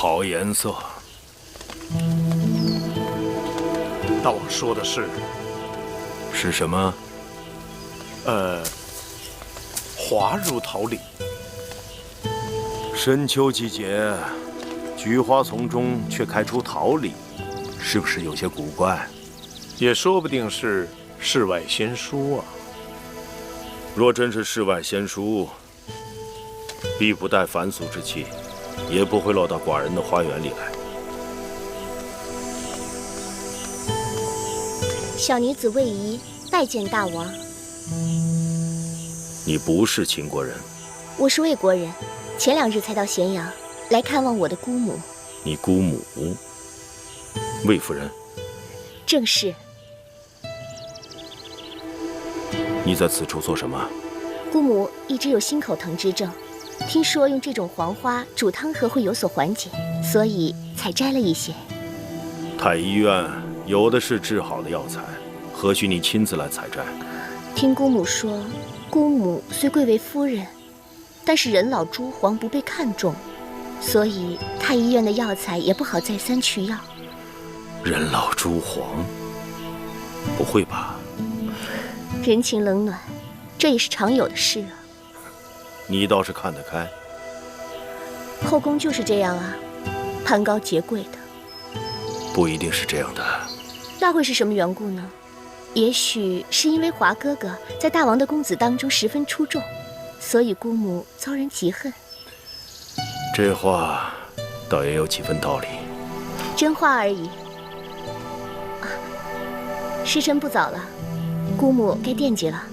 好颜色。大王说的是什么？华如桃李。深秋季节，菊花丛中却开出桃李，是不是有些古怪？也说不定是世外仙书啊。若真是世外仙书，必不带凡俗之气，也不会落到寡人的花园里来。小女子魏仪拜见大王。你不是秦国人？我是魏国人，前2日才到咸阳来看望我的姑母。你姑母，魏夫人？正是。你在此处做什么？姑母一直有心口疼之症，听说用这种黄花煮汤喝会有所缓解，所以才摘了一些。太医院有的是治好的药材，何须你亲自来采摘？听姑母说，姑母虽贵为夫人，但是人老珠黄不被看重，所以太医院的药材也不好再三取药。人老珠黄？不会吧？人情冷暖，这也是常有的事啊。你倒是看得开。后宫就是这样啊，攀高结贵的。不一定是这样的。那会是什么缘故呢？也许是因为华哥哥在大王的公子当中十分出众，所以姑母遭人嫉恨。这话倒也有几分道理。真话而已。时辰不早了，姑母该惦记了，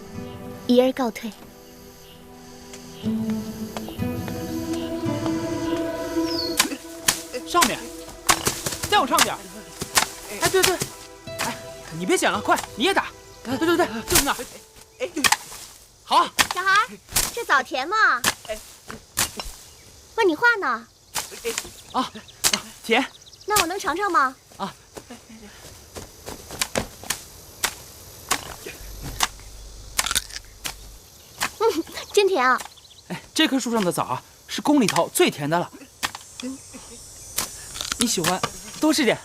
仪儿告退。上面，再往上点。哎，对，哎，你别捡了，快，你也打。对，就是那儿。哎，好。小孩，这枣甜吗？问你话呢。啊，甜。那我能尝尝吗？啊。真甜啊！哎，这棵树上的枣啊，是宫里头最甜的了。你喜欢，多吃点。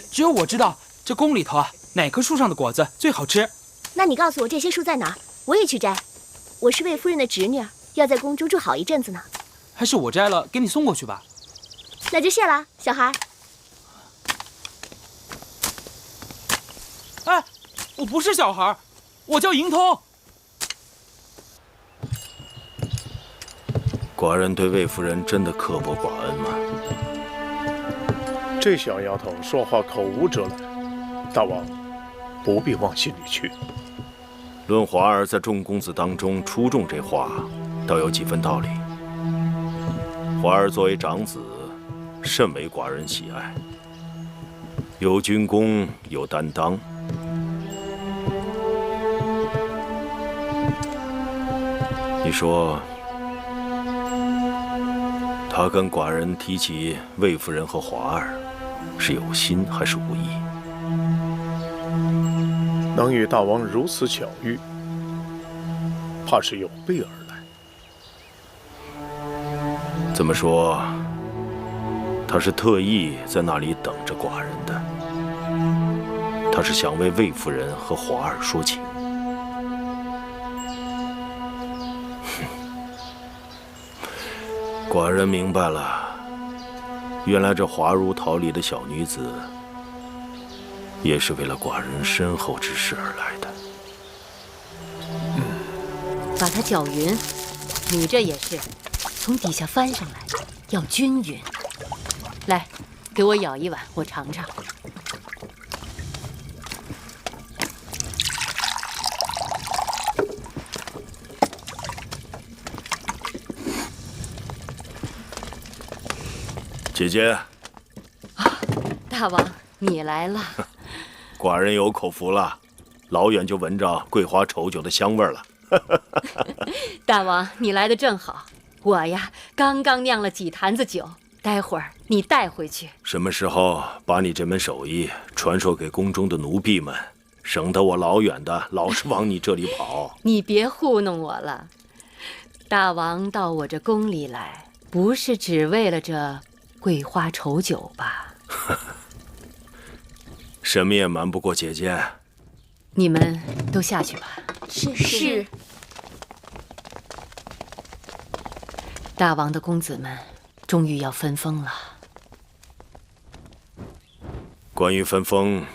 只有我知道，这宫里头啊，哪棵树上的果子最好吃。那你告诉我这些树在哪儿，我也去摘。我是魏夫人的侄女，要在宫中住好一阵子呢。还是我摘了给你送过去吧。那就谢了，小孩。哎，我不是小孩，我叫银通。寡人对魏夫人真的刻薄寡恩吗？这小丫头说话口无遮拦，大王不必往心里去。论华儿在众公子当中出众这话，倒有几分道理。华儿作为长子，甚为寡人喜爱，有军功，有担当。你说，他跟寡人提起魏夫人和华儿，是有心还是无意？能与大王如此巧遇，怕是有备而来。怎么说？他是特意在那里等着寡人的。他是想为魏夫人和华儿说情。寡人明白了，原来这华如桃李的小女子，也是为了寡人身后之事而来的。把它搅匀，你这也是从底下翻上来，要均匀。来，给我舀一碗，我尝尝。姐姐，大王，你来了。寡人有口福了，老远就闻着桂花稠酒的香味儿了。大王，你来的正好，我呀刚刚酿了几坛子酒，待会儿你带回去。什么时候把你这门手艺传授给宫中的奴婢们，省得我老远的老是往你这里跑。你别糊弄我了，大王到我这宫里来，不是只为了这桂花稠酒吧？什么也瞒不过姐姐。你们都下去吧。是。大王的公子们终于要分封了。关于分封，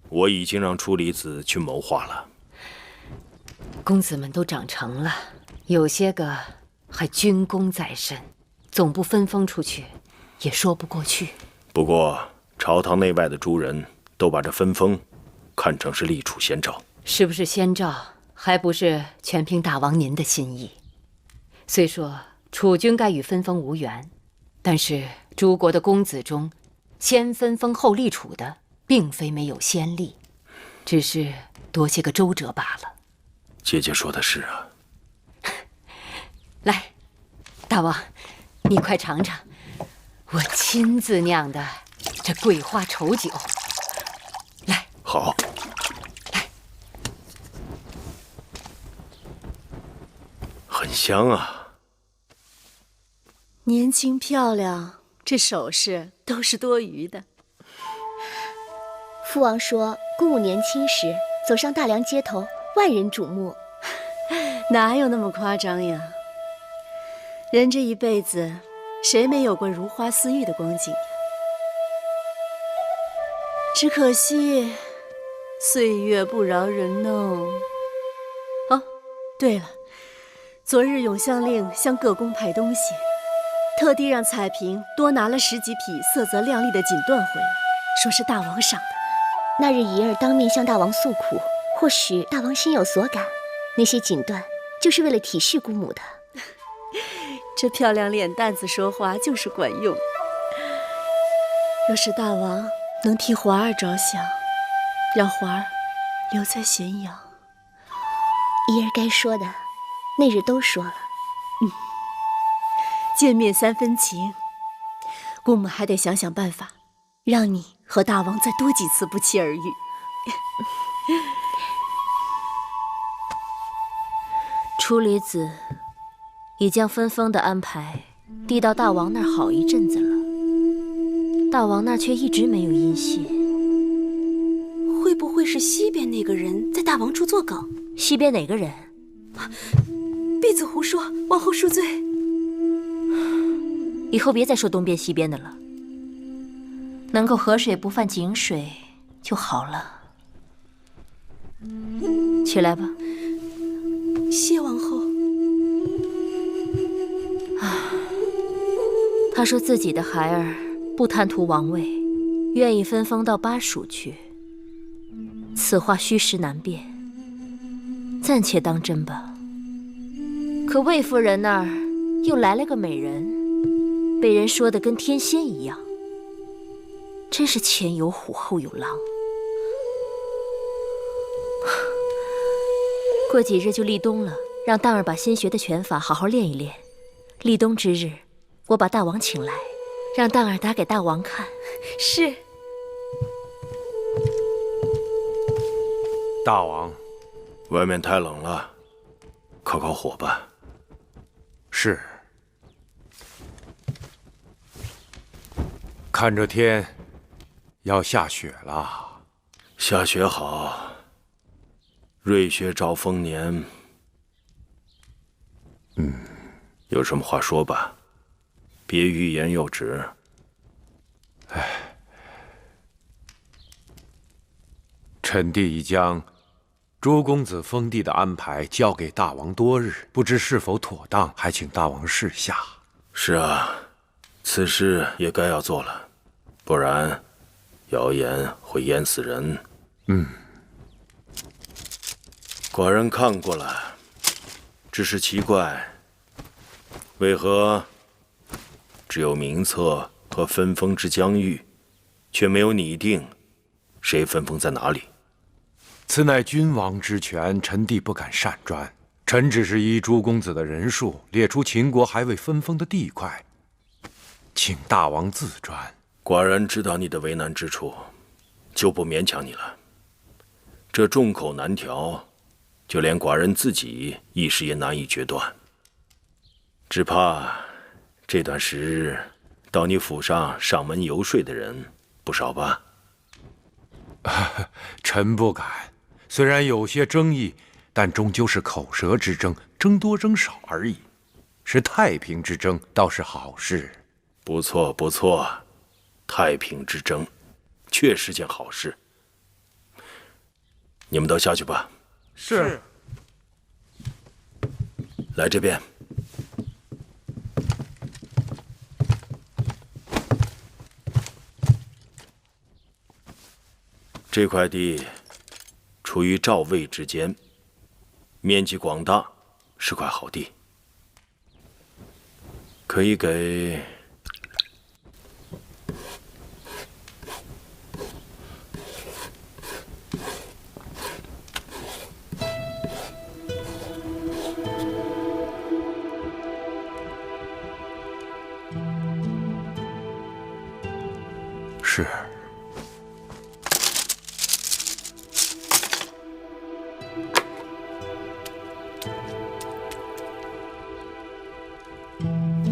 我已经让初离子去谋划了。公子们都长成了，有些个还军功在身，总不分封出去，也说不过去。不过，朝堂内外的诸人都把这分封看成是立储先兆。是不是先兆，还不是全凭大王您的心意。虽说楚军该与分封无缘，但是诸国的公子中，先分封后立储的，并非没有先例，只是多些个周折罢了。姐姐说的是啊。来，大王，你快尝尝我亲自酿的这桂花稠酒。来，好。来，很香啊。年轻漂亮，这首饰都是多余的。父王说，姑母年轻时走上大梁街头，万人瞩目。哪有那么夸张呀？人这一辈子，谁没有过如花似玉的光景呀？只可惜，岁月不饶人哦。哦，对了，昨日永相令向各宫派东西，特地让彩萍多拿了10几匹色泽亮丽的锦缎回来，说是大王赏的。那日仪儿当面向大王诉苦，或许大王心有所感，那些锦缎就是为了体恤姑母的。这漂亮脸蛋子说话就是管用。若是大王能替华儿着想，让华儿留在咸阳，仪儿该说的，那日都说了。见面3分情，姑母还得想想办法，让你和大王再多几次不期而遇。初离子已将分封的安排递到大王那儿好一阵子了，大王那儿却一直没有音信。会不会是西边那个人在大王处作梗？西边哪个人？婢子胡说，王后恕罪。以后别再说东边西边的了，能够河水不犯井水就好了。起来吧。谢王后。他说自己的孩儿不贪图王位，愿意分封到巴蜀去。此话虚实难辨，暂且当真吧。可魏夫人那儿又来了个美人，被人说的跟天仙一样，真是前有虎后有狼。过几日就立冬了，让荡儿把新学的拳法好好练一练。立冬之日，我把大王请来，让荡儿打给大王看。是。大王，外面太冷了，烤烤火吧。是。看这天，要下雪了。下雪好。瑞雪兆丰年。有什么话说吧，别欲言又止。臣弟已将诸公子封地的安排交给大王多日，不知是否妥当，还请大王示下。是啊，此事也该要做了，不然谣言会淹死人。寡人看过了，只是奇怪，为何只有名册和分封之疆域，却没有拟定谁分封在哪里？此乃君王之权，臣弟不敢擅专。臣只是依诸公子的人数，列出秦国还未分封的地块，请大王自专。寡人知道你的为难之处，就不勉强你了。这众口难调，就连寡人自己一时也难以决断。只怕这段时日到你府上门游说的人不少吧？臣不敢。虽然有些争议，但终究是口舌之争，争多争少而已。是太平之争，倒是好事。不错不错，太平之争，确是件好事。你们都下去吧。是。来这边。这块地处于赵魏之间，面积广大，是块好地，可以给是。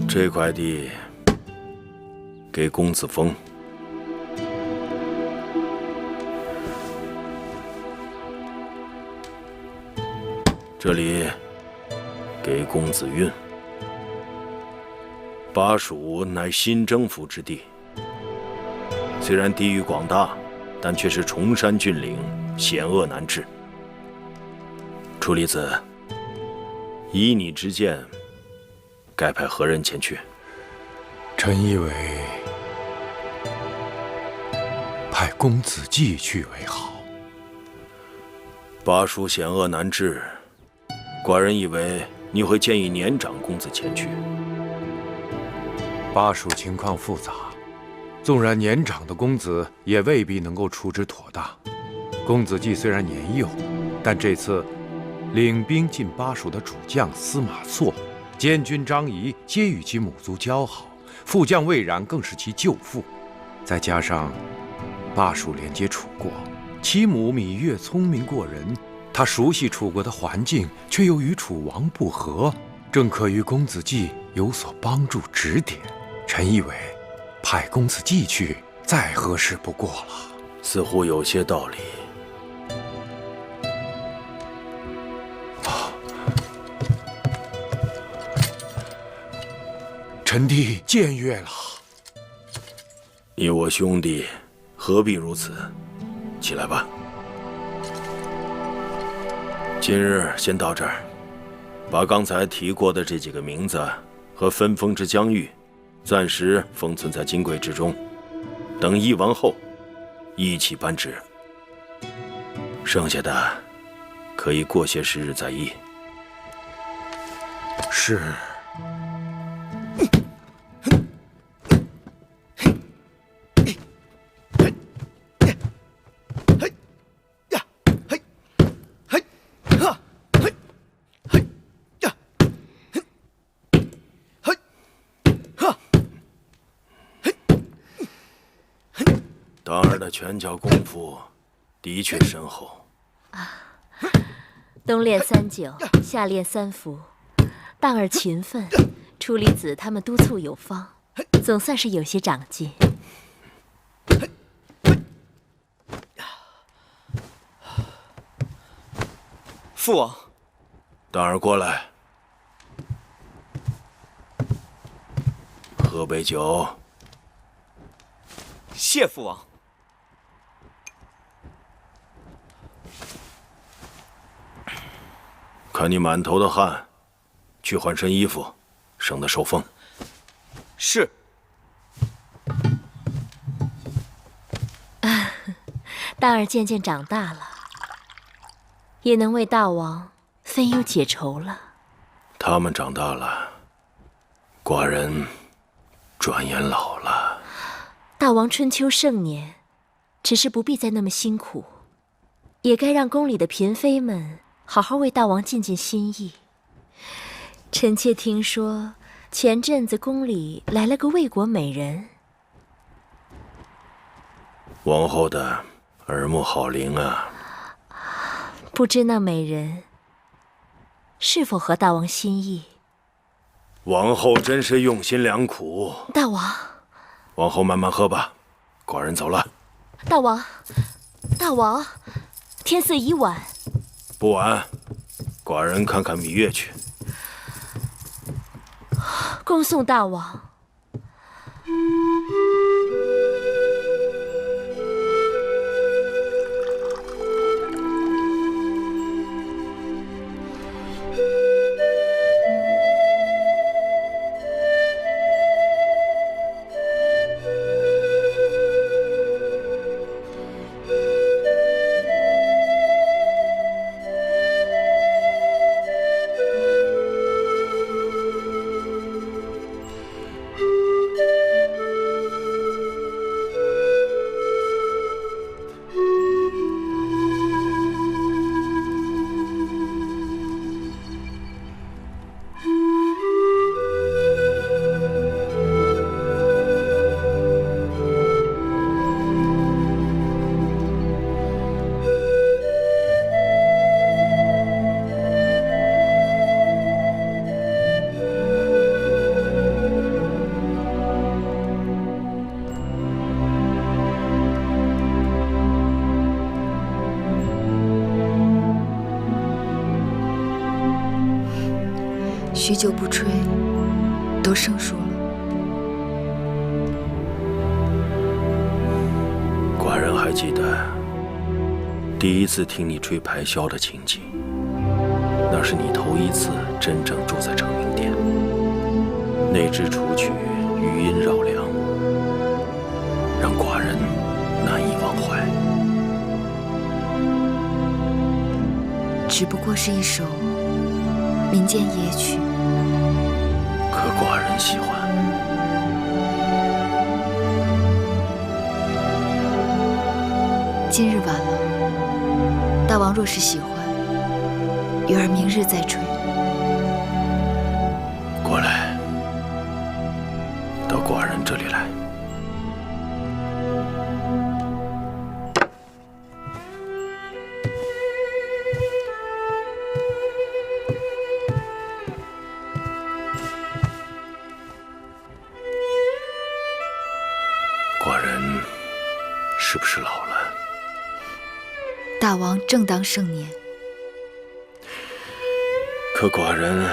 这块地给公子封，这里给公子运。巴蜀乃新征服之地，虽然地域广大，但却是崇山峻岭，险恶难治。楚离子，依你之见，该派何人前去？臣以为派公子季去为好。巴蜀险恶难治，寡人以为你会建议年长公子前去。巴蜀情况复杂，纵然年长的公子，也未必能够处置妥当。公子季虽然年幼，但这次领兵进巴蜀的主将司马错、监军张仪皆与其母族交好，副将魏冉更是其舅父。再加上巴蜀连接楚国，其母芈月聪明过人，她熟悉楚国的环境，却又与楚王不和，正可与公子季有所帮助指点。臣以为派公子季去，再合适不过了。似乎有些道理。臣弟僭越了。你我兄弟，何必如此？起来吧。今日先到这儿，把刚才提过的这几个名字和分封之疆域，暂时封存在金柜之中，等议完后，一起颁旨。剩下的可以过些时日再议。是。当儿的拳脚功夫的确深厚。冬练3九，夏练3伏，当儿勤奋，楚离子他们督促有方，总算是有些长进。父王，当儿过来，喝杯酒。谢父王。看你满头的汗，去换身衣服，省得受风。是。当儿渐渐长大了，也能为大王分忧解愁了。他们长大了，寡人转眼老了。大王春秋盛年，只是不必再那么辛苦，也该让宫里的嫔妃们好好为大王尽尽心意。臣妾听说，前阵子宫里来了个魏国美人。王后的耳目好灵啊！不知那美人是否合大王心意？王后真是用心良苦。大王，王后慢慢喝吧，寡人走了。大王，大王，天色已晚。不晚，寡人看看芈月去。恭送大王。许久不吹，都生疏了。寡人还记得第一次听你吹排箫的情景，那是你头一次真正住在成明殿。那支楚曲余音绕梁，让寡人难以忘怀。只不过是一首民间野曲，可寡人喜欢。今日晚了，大王若是喜欢，鱼儿明日再吹。过来，到寡人这里来。寡人是不是老了？大王正当盛年，可寡人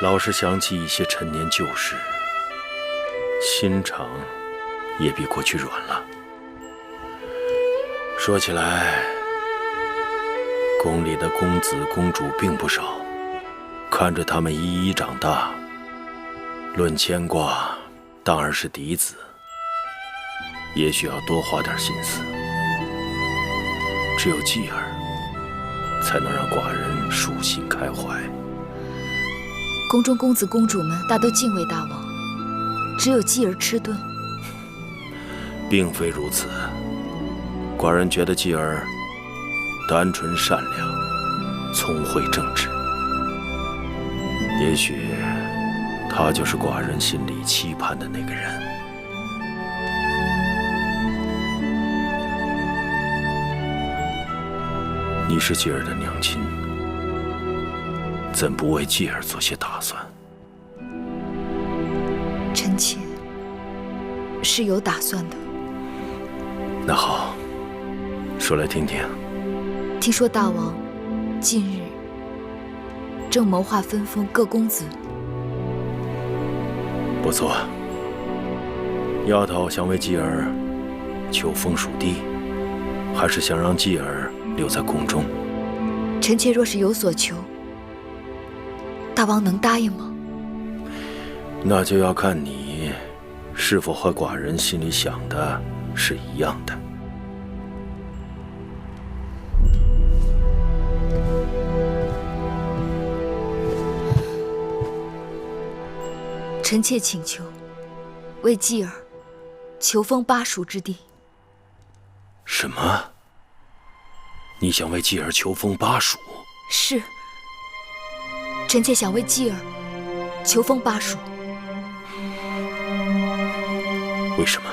老是想起一些陈年旧事，心肠也比过去软了。说起来，宫里的公子公主并不少，看着他们一一长大，论牵挂，当然是嫡子。也许要多花点心思。只有继儿，才能让寡人舒心开怀。宫中公子公主们大都敬畏大王，只有继儿迟钝。并非如此，寡人觉得继儿单纯善良，聪慧正直。也许他就是寡人心里期盼的那个人。你是继儿的娘亲，怎不为继儿做些打算？臣妾是有打算的。那好，说来听听。听说大王近日正谋划分封各公子。不错，丫头想为继儿求封属地，还是想让继儿留在宫中？臣妾若是有所求，大王能答应吗？那就要看你是否和寡人心里想的是一样的。臣妾请求为继儿求封巴蜀之地。什么？你想为继儿求封巴蜀？是，臣妾想为继儿求封巴蜀。为什么？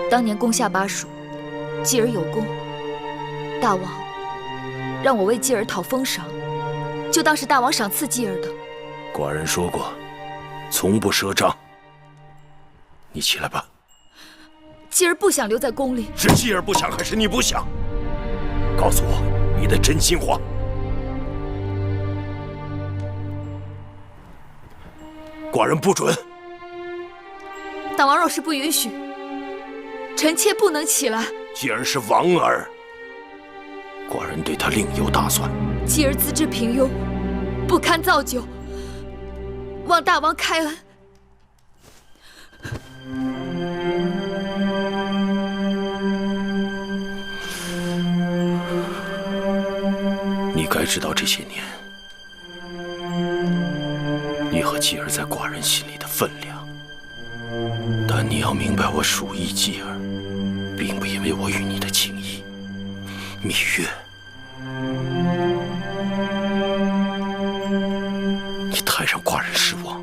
当年攻下巴蜀，继儿有功，大王让我为继儿讨封赏，就当是大王赏赐继儿的。寡人说过，从不赊账。你起来吧。继儿不想留在宫里。是继儿不想，还是你不想？告诉我你的真心话。寡人不准。大王若是不允许，臣妾不能起来。继儿是王儿，寡人对他另有打算。继儿资质平庸，不堪造就，望大王开恩。你该知道这些年，你和继儿在寡人心里的分量。但你要明白，我属意继儿，并不因为我与你的情谊。芈月，你太让寡人失望。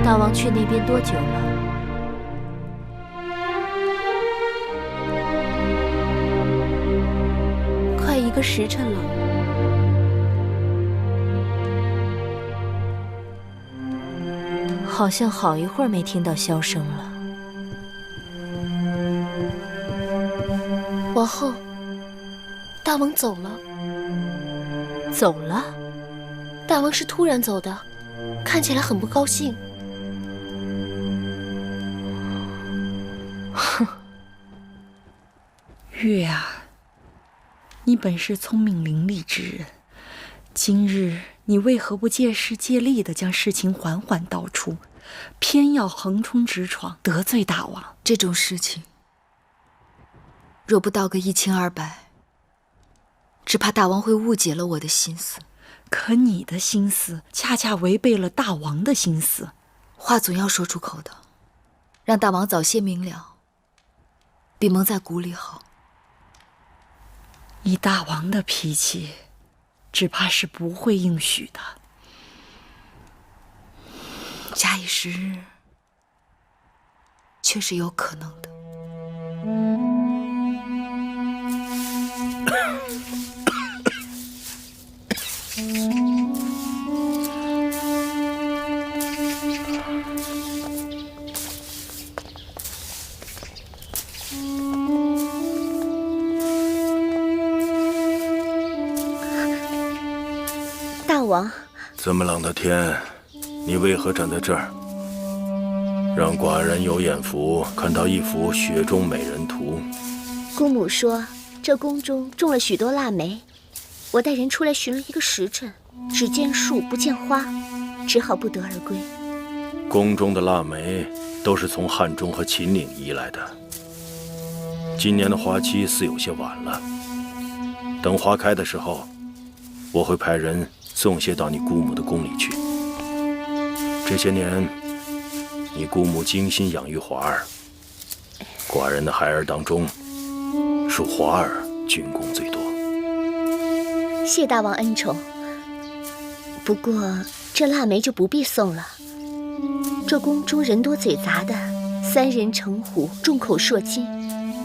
大王去那边多久了？快1个时辰了。好像好一会儿没听到箫声了。王后，大王走了。走了？大王是突然走的，看起来很不高兴。月啊，你本是聪明伶俐之人，今日你为何不借势借力地将事情缓缓道出，偏要横冲直闯，得罪大王？这种事情，若不道个一清二白，只怕大王会误解了我的心思。可你的心思恰恰违背了大王的心思。话总要说出口的，让大王早些明了，比蒙在鼓里好。以大王的脾气，只怕是不会应许的。假以时日，却是有可能的。大王，这么冷的天，你为何站在这儿？让寡人有眼福看到一幅雪中美人图。姑母说这宫中种了许多腊梅，我带人出来寻了1个时辰，只见树不见花，只好不得而归。宫中的腊梅都是从汉中和秦岭移来的，今年的花期似有些晚了。等花开的时候，我会派人送些到你姑母的宫里去。这些年，你姑母精心养育华儿，寡人的孩儿当中，属华儿军功最多。谢大王恩宠，不过这腊梅就不必送了。这宫中人多嘴杂的，3人成虎，众口铄金，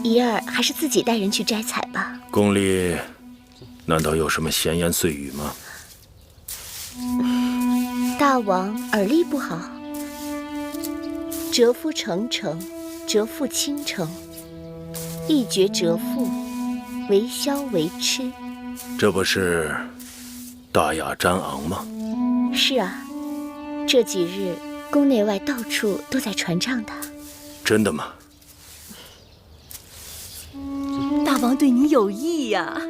一儿还是自己带人去摘采吧。宫里难道有什么闲言碎语吗？大王耳力不好。折夫成城，折腹倾城，一绝折腹，为消为痴。这不是大雅瞻昂吗？是啊，这几日宫内外到处都在传唱它。真的吗？大王对你有意呀。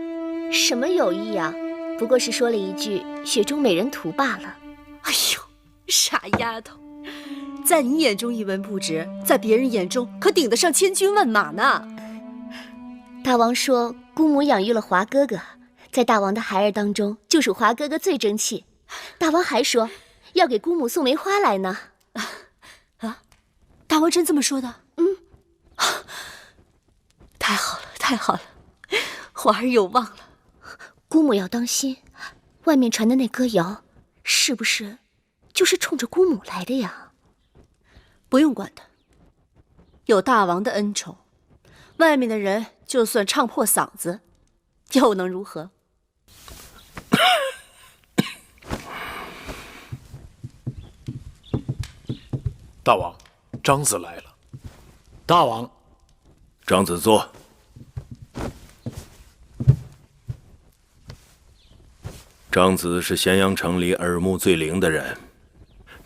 什么有意啊？不过是说了一句雪中美人图罢了。哎呦，傻丫头，在你眼中一文不值，在别人眼中可顶得上千军万马呢。大王说姑母养育了华哥哥，在大王的孩儿当中，就属华哥哥最争气。大王还说要给姑母送梅花来呢。啊，大王真这么说的？嗯，太好了，太好了，华儿有望了。姑母要当心，外面传的那歌谣，是不是就是冲着姑母来的呀？不用管他，有大王的恩宠，外面的人就算唱破嗓子，又能如何？大王，张子来了。大王，张子坐。张子是咸阳城里耳目最灵的人，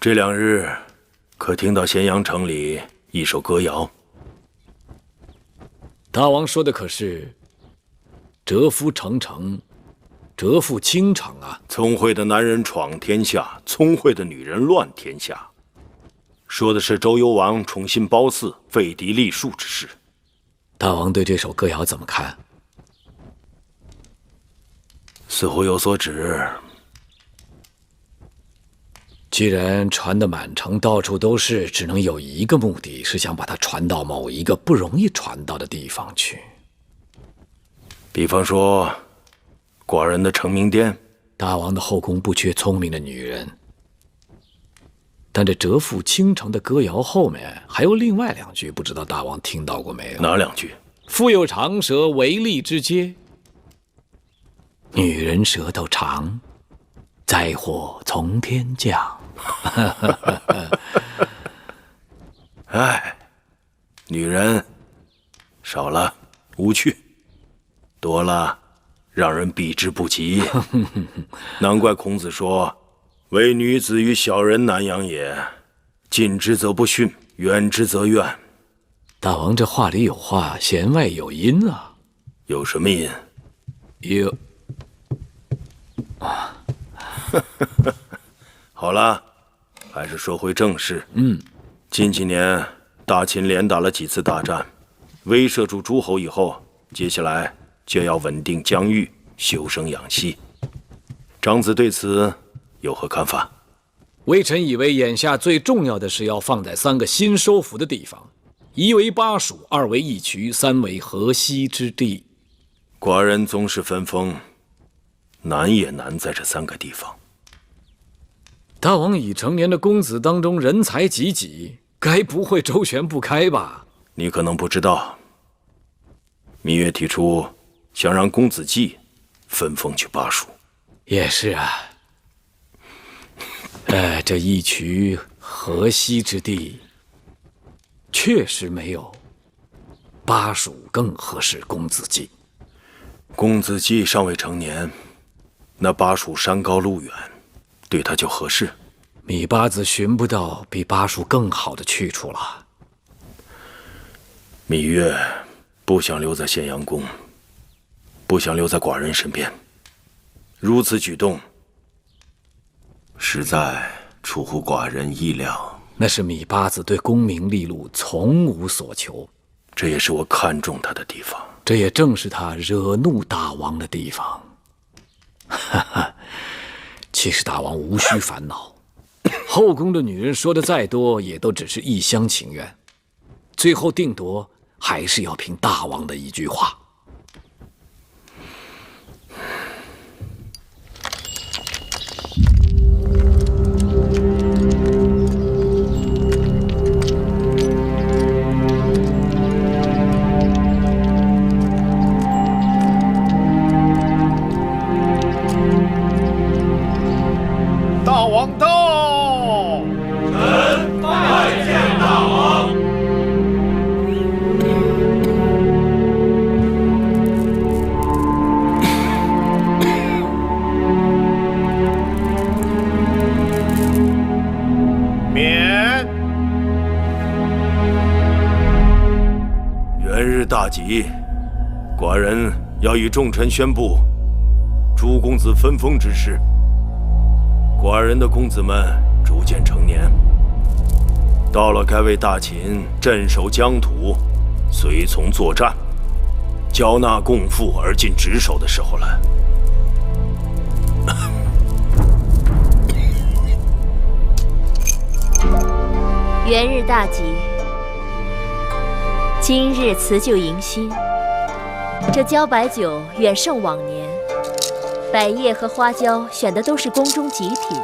这2日可听到咸阳城里一首歌谣？大王说的可是蛰伏成城，蛰伏倾城啊？聪慧的男人闯天下，聪慧的女人乱天下。说的是周幽王宠信褒姒、废嫡立庶之事。大王对这首歌谣怎么看？似乎有所指。既然传得满城到处都是，只能有一个目的，是想把它传到某一个不容易传到的地方去。比方说，寡人的成名殿。大王的后宫不缺聪明的女人，但这蛰伏倾城的歌谣后面还有另外2句，不知道大王听到过没有？哪2句？腹有长舌，为利之阶。女人舌头长，灾祸从天降。哎，女人少了无趣，多了让人避之不及。难怪孔子说：“唯女子与小人难养也，近之则不逊，远之则怨。”大王这话里有话，弦外有音啊。有什么音？有。好了，还是说回正事。近几年大秦连打了几次大战，威慑住诸侯以后，接下来就要稳定疆域，休生养息。张子对此有何看法？微臣以为眼下最重要的是要放在3个新收服的地方，一为巴蜀，二为义渠，三为河西之地。寡人宗室分封，难也难在这3个地方。大王已成年的公子当中人才济济，该不会周旋不开吧？你可能不知道，芈月提出想让公子季分封去巴蜀。也是啊。这义渠河西之地，确实没有巴蜀更合适公子季。公子季尚未成年，那巴蜀山高路远，对他就合适。芈八子寻不到比巴蜀更好的去处了。芈月不想留在咸阳宫，不想留在寡人身边，如此举动，实在出乎寡人意料。那是芈八子对功名利禄从无所求，这也是我看中他的地方。这也正是他惹怒大王的地方。其实大王无需烦恼，后宫的女人说的再多，也都只是一厢情愿，最后定夺还是要凭大王的一句话。大王到！臣拜见大王。免。元日大吉，寡人要与众臣宣布诸公子分封之事。寡人的公子们逐渐成年，到了该为大秦镇守疆土、随从作战、交纳贡赋而尽职守的时候了。元日大吉，今日辞旧迎新，这茭白酒远胜往年，百叶和花椒选的都是宫中极品。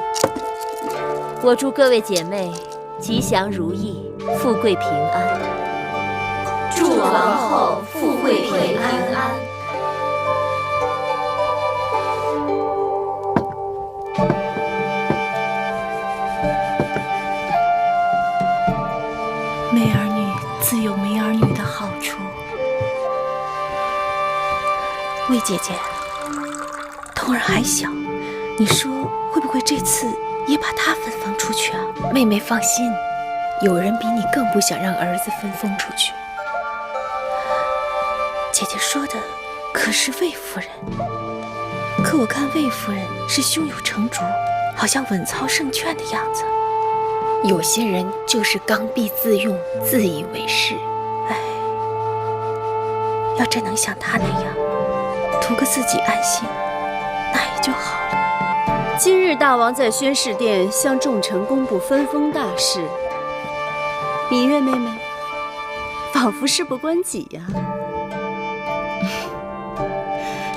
我祝各位姐妹吉祥如意，富贵平安。祝王后富贵平安。没儿女自有没儿女的好处。魏姐姐，童儿还小，你说会不会这次也把她分封出去啊？妹妹放心，有人比你更不想让儿子分封出去。姐姐说的可是魏夫人，可我看魏夫人是胸有成竹，好像稳操胜券的样子。有些人就是刚愎自用，自以为是。哎，要真能像她那样，图个自己安心，那也就好了。今日大王在宣誓殿向众臣公布分封大事，芈月妹妹仿佛事不关己呀。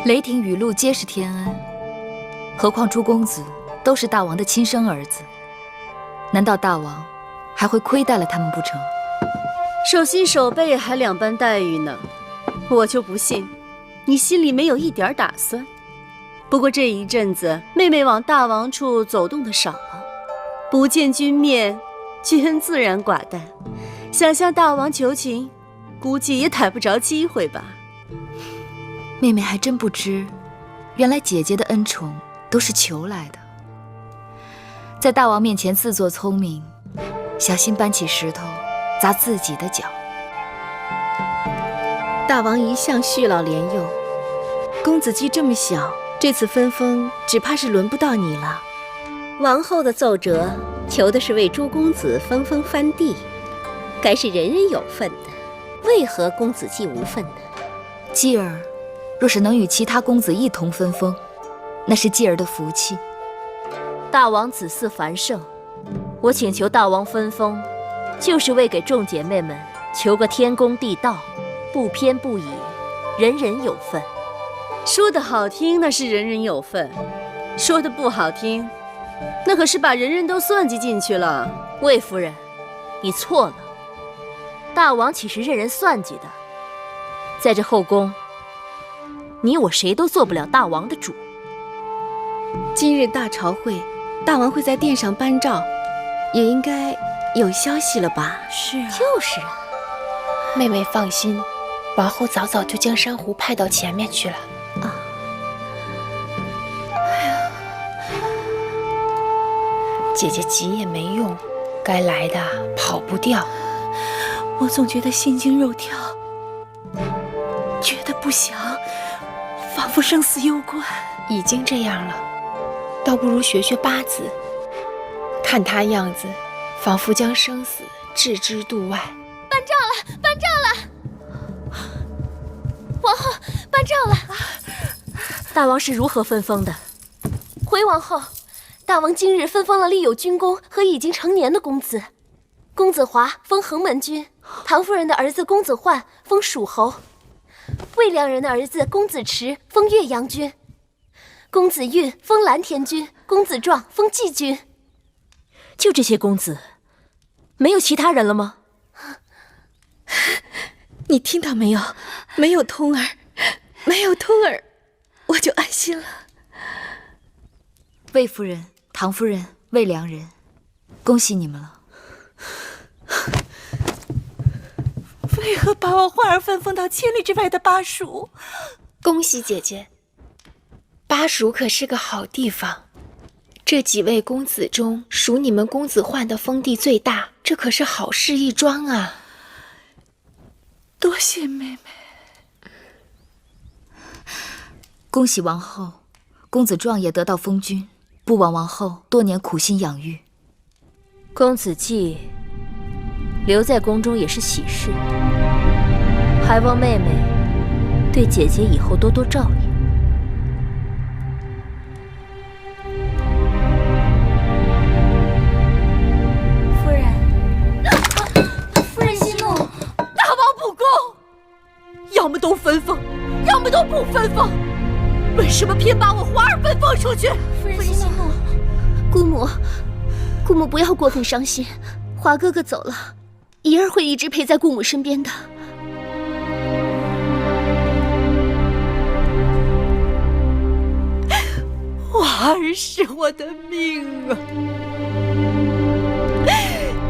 雷霆雨露皆是天恩，何况诸公子都是大王的亲生儿子，难道大王还会亏待了他们不成？手心手背还两般待遇呢，我就不信你心里没有一点打算。不过这一阵子妹妹往大王处走动的少了，不见君面，君自然寡淡，想向大王求情，估计也逮不着机会吧。妹妹还真不知，原来姐姐的恩宠都是求来的。在大王面前自作聪明，小心搬起石头砸自己的脚。大王一向恤老怜幼，公子既这么小，这次分封只怕是轮不到你了。王后的奏折求的是为诸公子分封藩地，该是人人有份的，为何公子既无份呢？继儿若是能与其他公子一同分封，那是继儿的福气。大王子嗣繁盛，我请求大王分封，就是为给众姐妹们求个天公地道，不偏不倚，人人有份。说得好听，那是人人有份；说得不好听，那可是把人人都算计进去了。魏夫人，你错了，大王岂是任人算计的？在这后宫，你我谁都做不了大王的主。今日大朝会，大王会在殿上颁诏，也应该有消息了吧？是啊，就是啊。妹妹放心，王后早早就将珊瑚派到前面去了。啊，哎呀，姐姐急也没用，该来的跑不掉。我总觉得心惊肉跳，觉得不祥，仿佛生死攸关。已经这样了，倒不如学学八字，看他样子，仿佛将生死置之度外。颁诏了，颁诏了！王后，颁诏了！大王是如何分封的？回王后，大王今日分封了立有军功和已经成年的公子。公子华封衡门君，唐夫人的儿子公子焕封蜀侯，魏良人的儿子公子池封岳阳君，公子运封蓝田君，公子壮封蓟君。就这些公子，没有其他人了吗？你听到没有？没有通儿，没有通儿，我就安心了。魏夫人、唐夫人、魏良人，恭喜你们了。为何把我焕儿分封到千里之外的巴蜀？恭喜姐姐，巴蜀可是个好地方。这几位公子中，属你们公子焕的封地最大，这可是好事一桩啊！多谢妹妹。恭喜王后，公子壮也得到封君，不枉王后多年苦心养育。公子季留在宫中也是喜事，还望妹妹对姐姐以后多多照应。夫人，为什么偏把我华儿分封出去？夫人息怒，姑母不要过分伤心。华哥哥走了，怡儿会一直陪在姑母身边的。华儿是我的命啊，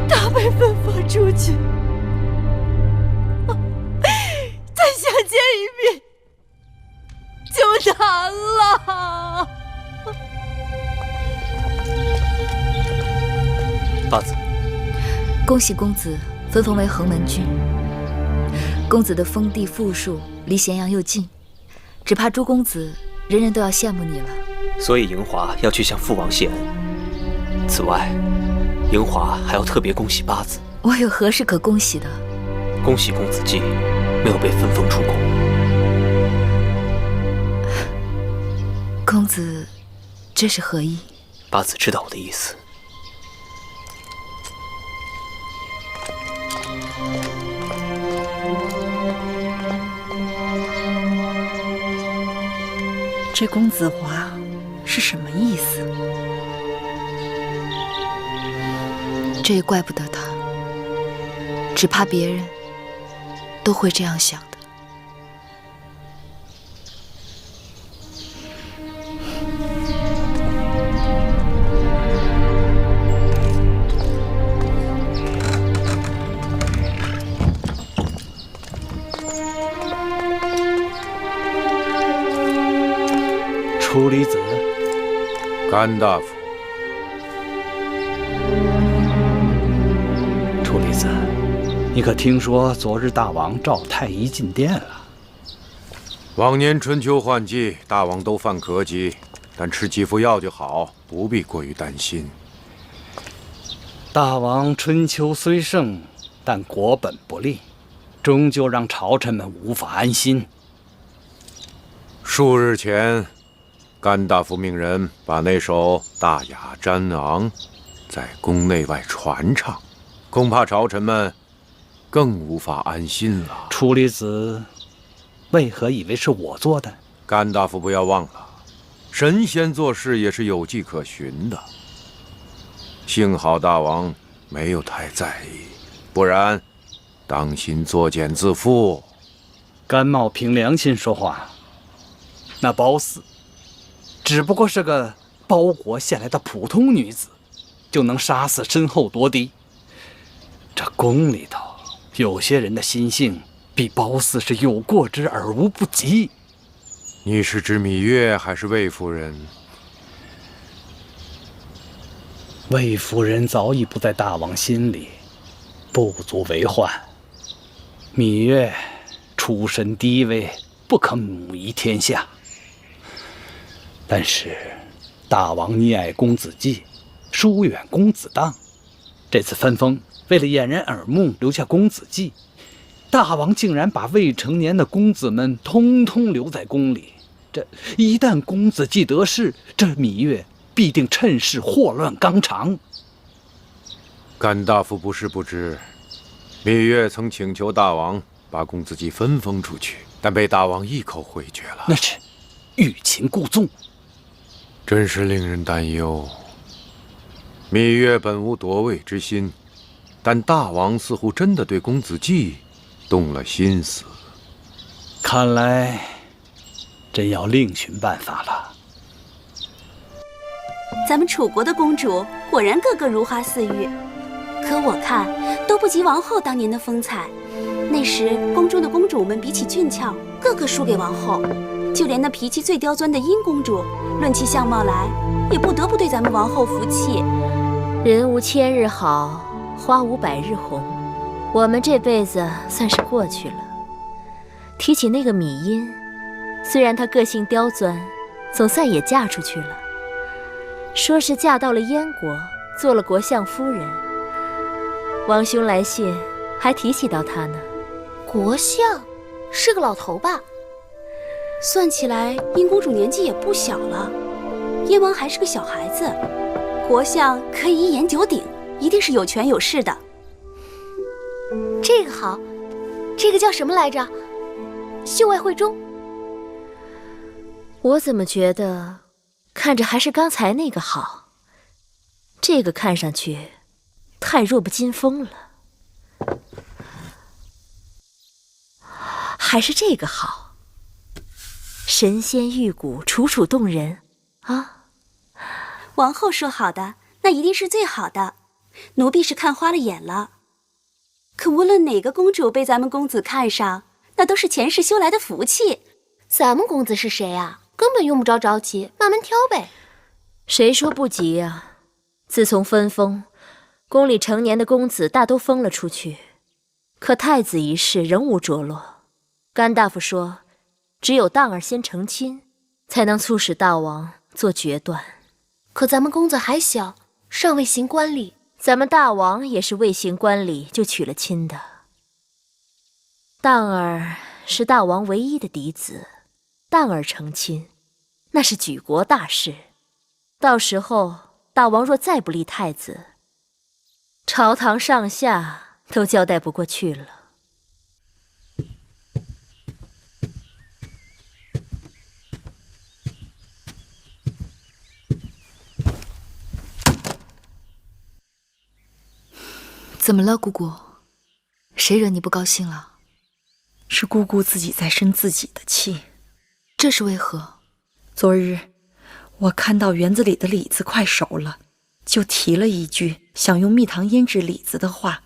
他被分封出去，再想见一面就难了。八子，恭喜公子分封为衡门郡。公子的封地富庶，离咸阳又近，只怕诸公子人人都要羡慕你了。所以嬴华要去向父王谢恩。此外，嬴华还要特别恭喜八子。我有何事可恭喜的？恭喜公子季没有被分封出宫。公子这是何意？八子知道我的意思。这公子华是什么意思？这也怪不得他，只怕别人都会这样想的。楚离子，甘大夫。楚离子，你可听说昨日大王召太医进殿了？往年春秋换季，大王都犯咳疾，但吃几副药就好，不必过于担心。大王春秋虽盛，但国本不利，终究让朝臣们无法安心。数日前，甘大夫命人把那首《大雅瞻昂》在宫内外传唱，恐怕朝臣们更无法安心了。楚离子为何以为是我做的？甘大夫不要忘了，神仙做事也是有迹可循的。幸好大王没有太在意，不然当心作茧自缚。甘茂凭良心说话，那褒姒只不过是个包国献来的普通女子，就能杀死身后夺嫡。这宫里头有些人的心性比褒姒是有过之而无不及。你是指芈月还是魏夫人？魏夫人早已不在大王心里，不足为患。芈月出身低微，不可母仪天下。但是大王溺爱公子季，疏远公子当，这次分封为了掩人耳目，留下公子季，大王竟然把未成年的公子们通通留在宫里。这一旦公子季得势，这芈月必定趁势祸乱纲常。甘大夫不是不知，芈月曾请求大王把公子季分封出去，但被大王一口回绝了。那是欲擒故纵，真是令人担忧。芈月本无夺位之心，但大王似乎真的对公子季动了心思。看来真要另寻办法了。咱们楚国的公主果然个个如花似玉，可我看都不及王后当年的风采。那时宫中的公主们比起俊俏，个个输给王后，就连那脾气最刁钻的殷公主，论起相貌来，也不得不对咱们王后服气。人无千日好，花无百日红。我们这辈子算是过去了。提起那个芈殷，虽然她个性刁钻，总算也嫁出去了。说是嫁到了燕国，做了国相夫人。王兄来信还提起到她呢。国相是个老头吧？算起来，殷公主年纪也不小了，燕王还是个小孩子。国相可以一言九鼎，一定是有权有势的。这个好，这个叫什么来着？秀外慧中。我怎么觉得看着还是刚才那个好？这个看上去太弱不禁风了。还是这个好，神仙玉骨，楚楚动人啊！王后说好的，那一定是最好的。奴婢是看花了眼了。可无论哪个公主被咱们公子看上，那都是前世修来的福气。咱们公子是谁啊？根本用不着着急，慢慢挑呗。谁说不急呀？自从分封，宫里成年的公子大都封了出去，可太子一事仍无着落。甘大夫说，只有当儿先成亲，才能促使大王做决断。可咱们公子还小，尚未行冠礼。咱们大王也是未行冠礼就娶了亲的。当儿是大王唯一的嫡子，当儿成亲，那是举国大事。到时候大王若再不立太子，朝堂上下都交代不过去了。怎么了，姑姑？谁惹你不高兴了？是姑姑自己在生自己的气。这是为何？昨日我看到园子里的李子快熟了，就提了一句想用蜜糖腌制李子的话。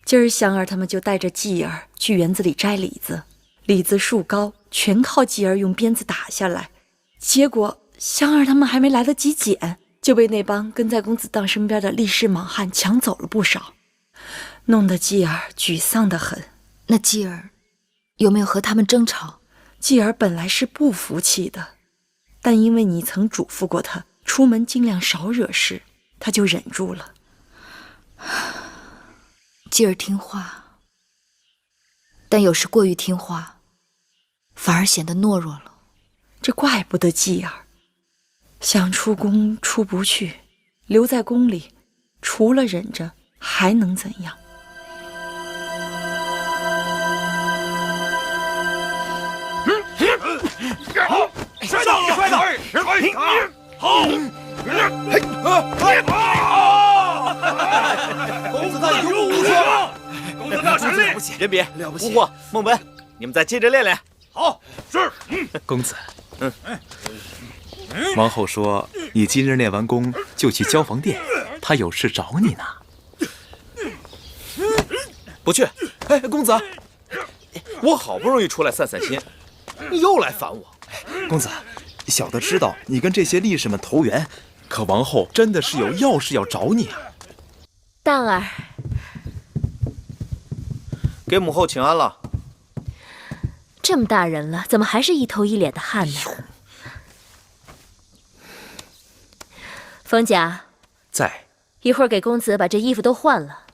今儿香儿他们就带着继儿去园子里摘李子，李子树高，全靠继儿用鞭子打下来。结果香儿他们还没来得及捡，就被那帮跟在公子当身边的力士莽汉抢走了不少，弄得继儿沮丧得很。那继儿有没有和他们争吵？继儿本来是不服气的，但因为你曾嘱咐过他出门尽量少惹事，他就忍住了。继儿听话，但有时过于听话，反而显得懦弱了。这怪不得继儿，想出宫出不去，留在宫里，除了忍着还能怎样？好，摔倒，摔倒，好，公子他勇武无双，公子他神力，人比了不起，吴货、孟本，你们再接着练练。好，是。公子，王后说你今日练完功就去交房殿，她有事找你呢。不去。哎，公子，我好不容易出来散散心，你又来烦我。公子，小的知道你跟这些力士们投缘，可王后真的是有要事要找你啊。当儿，给母后请安了。这么大人了，怎么还是一头一脸的汗呢？冯甲在。一会儿给公子把这衣服都换了，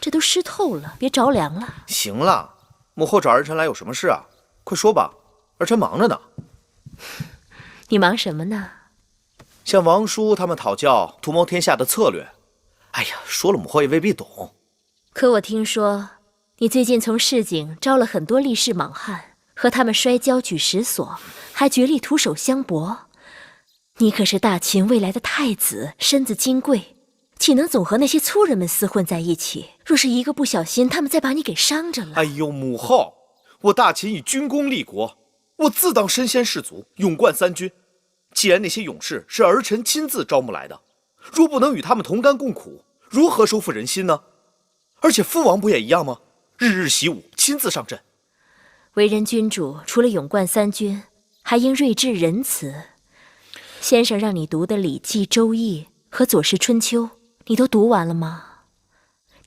这都湿透了，别着凉了。行了，母后找儿臣来有什么事啊？快说吧，儿臣忙着呢。你忙什么呢？向王叔他们讨教图谋天下的策略。哎呀，说了母后也未必懂。可我听说你最近从市井招了很多力士莽汉，和他们摔跤举石锁，还决力徒手相搏。你可是大秦未来的太子，身子金贵，岂能总和那些粗人们厮混在一起？若是一个不小心，他们再把你给伤着了。哎呦，母后，我大秦以军功立国，我自当身先士卒，勇冠三军。既然那些勇士是儿臣亲自招募来的，若不能与他们同甘共苦，如何收复人心呢？而且父王不也一样吗？日日习武，亲自上阵。为人君主，除了勇冠三军，还应睿智仁慈。先生让你读的《礼记》《周易》和《左氏春秋》，你都读完了吗？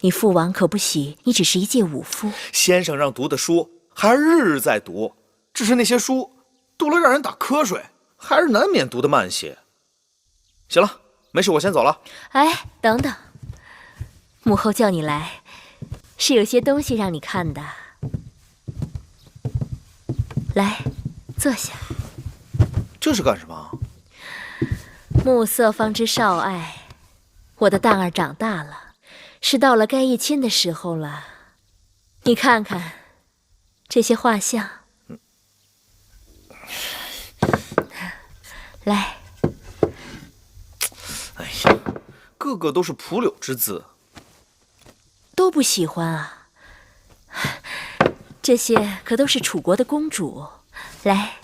你父王可不喜你只是一介武夫。先生让读的书，还是日日在读，只是那些书读了让人打瞌睡，还是难免读得慢些。行了，没事，我先走了。哎，等等，母后叫你来，是有些东西让你看的。来，坐下。这是干什么？暮色方知少爱，我的蛋儿长大了，是到了该议亲的时候了。你看看这些画像，来。哎呀，个个都是蒲柳之姿，都不喜欢啊。这些可都是楚国的公主。来，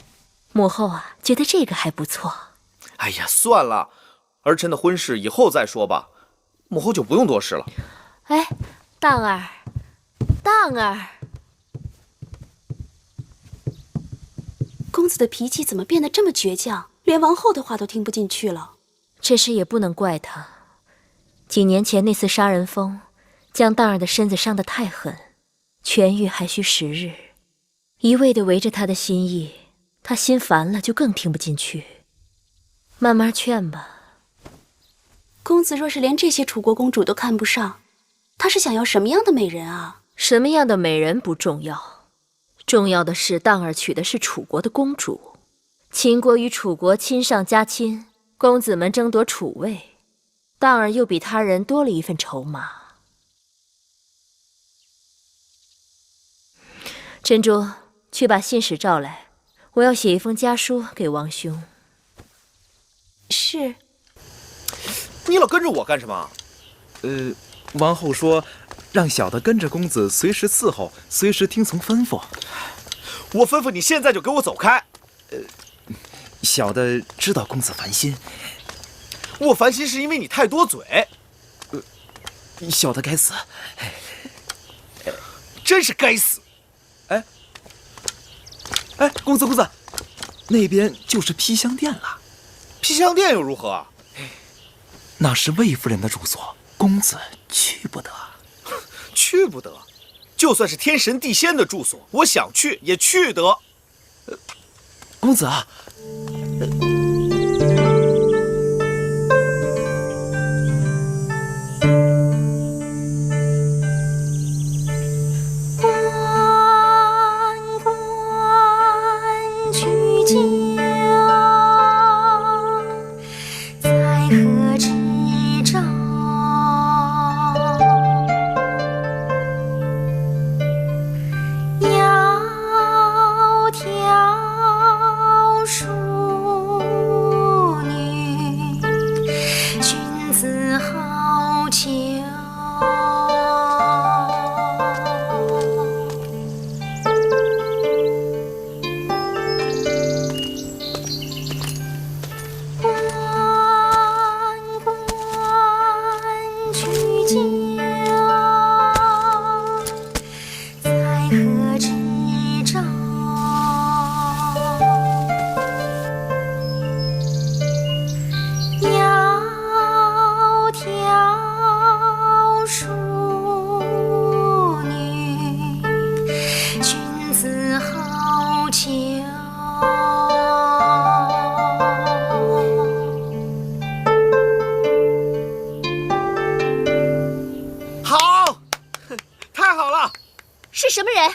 母后啊，觉得这个还不错。哎呀，算了，儿臣的婚事以后再说吧，母后就不用多事了。哎，荡儿，荡儿，公子的脾气怎么变得这么倔强，连王后的话都听不进去了？这事也不能怪他。几年前那次杀人风，将荡儿的身子伤得太狠，痊愈还需时日。一味地围着他的心意，他心烦了就更听不进去。慢慢劝吧。公子若是连这些楚国公主都看不上，他是想要什么样的美人啊？什么样的美人不重要，重要的是荡儿娶的是楚国的公主。秦国与楚国亲上加亲，公子们争夺楚位，荡儿又比他人多了一份筹码。珍珠，去把信使召来，我要写一封家书给王兄。是。你老跟着我干什么？王后说，让小的跟着公子，随时伺候，随时听从吩咐。我吩咐你现在就给我走开。小的知道公子烦心。我烦心是因为你太多嘴。小的该死。真是该死。哎，公子，那边就是披香殿了。披香殿又如何？那是魏夫人的住所，公子去不得。去不得？就算是天神地仙的住所，我想去也去得。公子啊。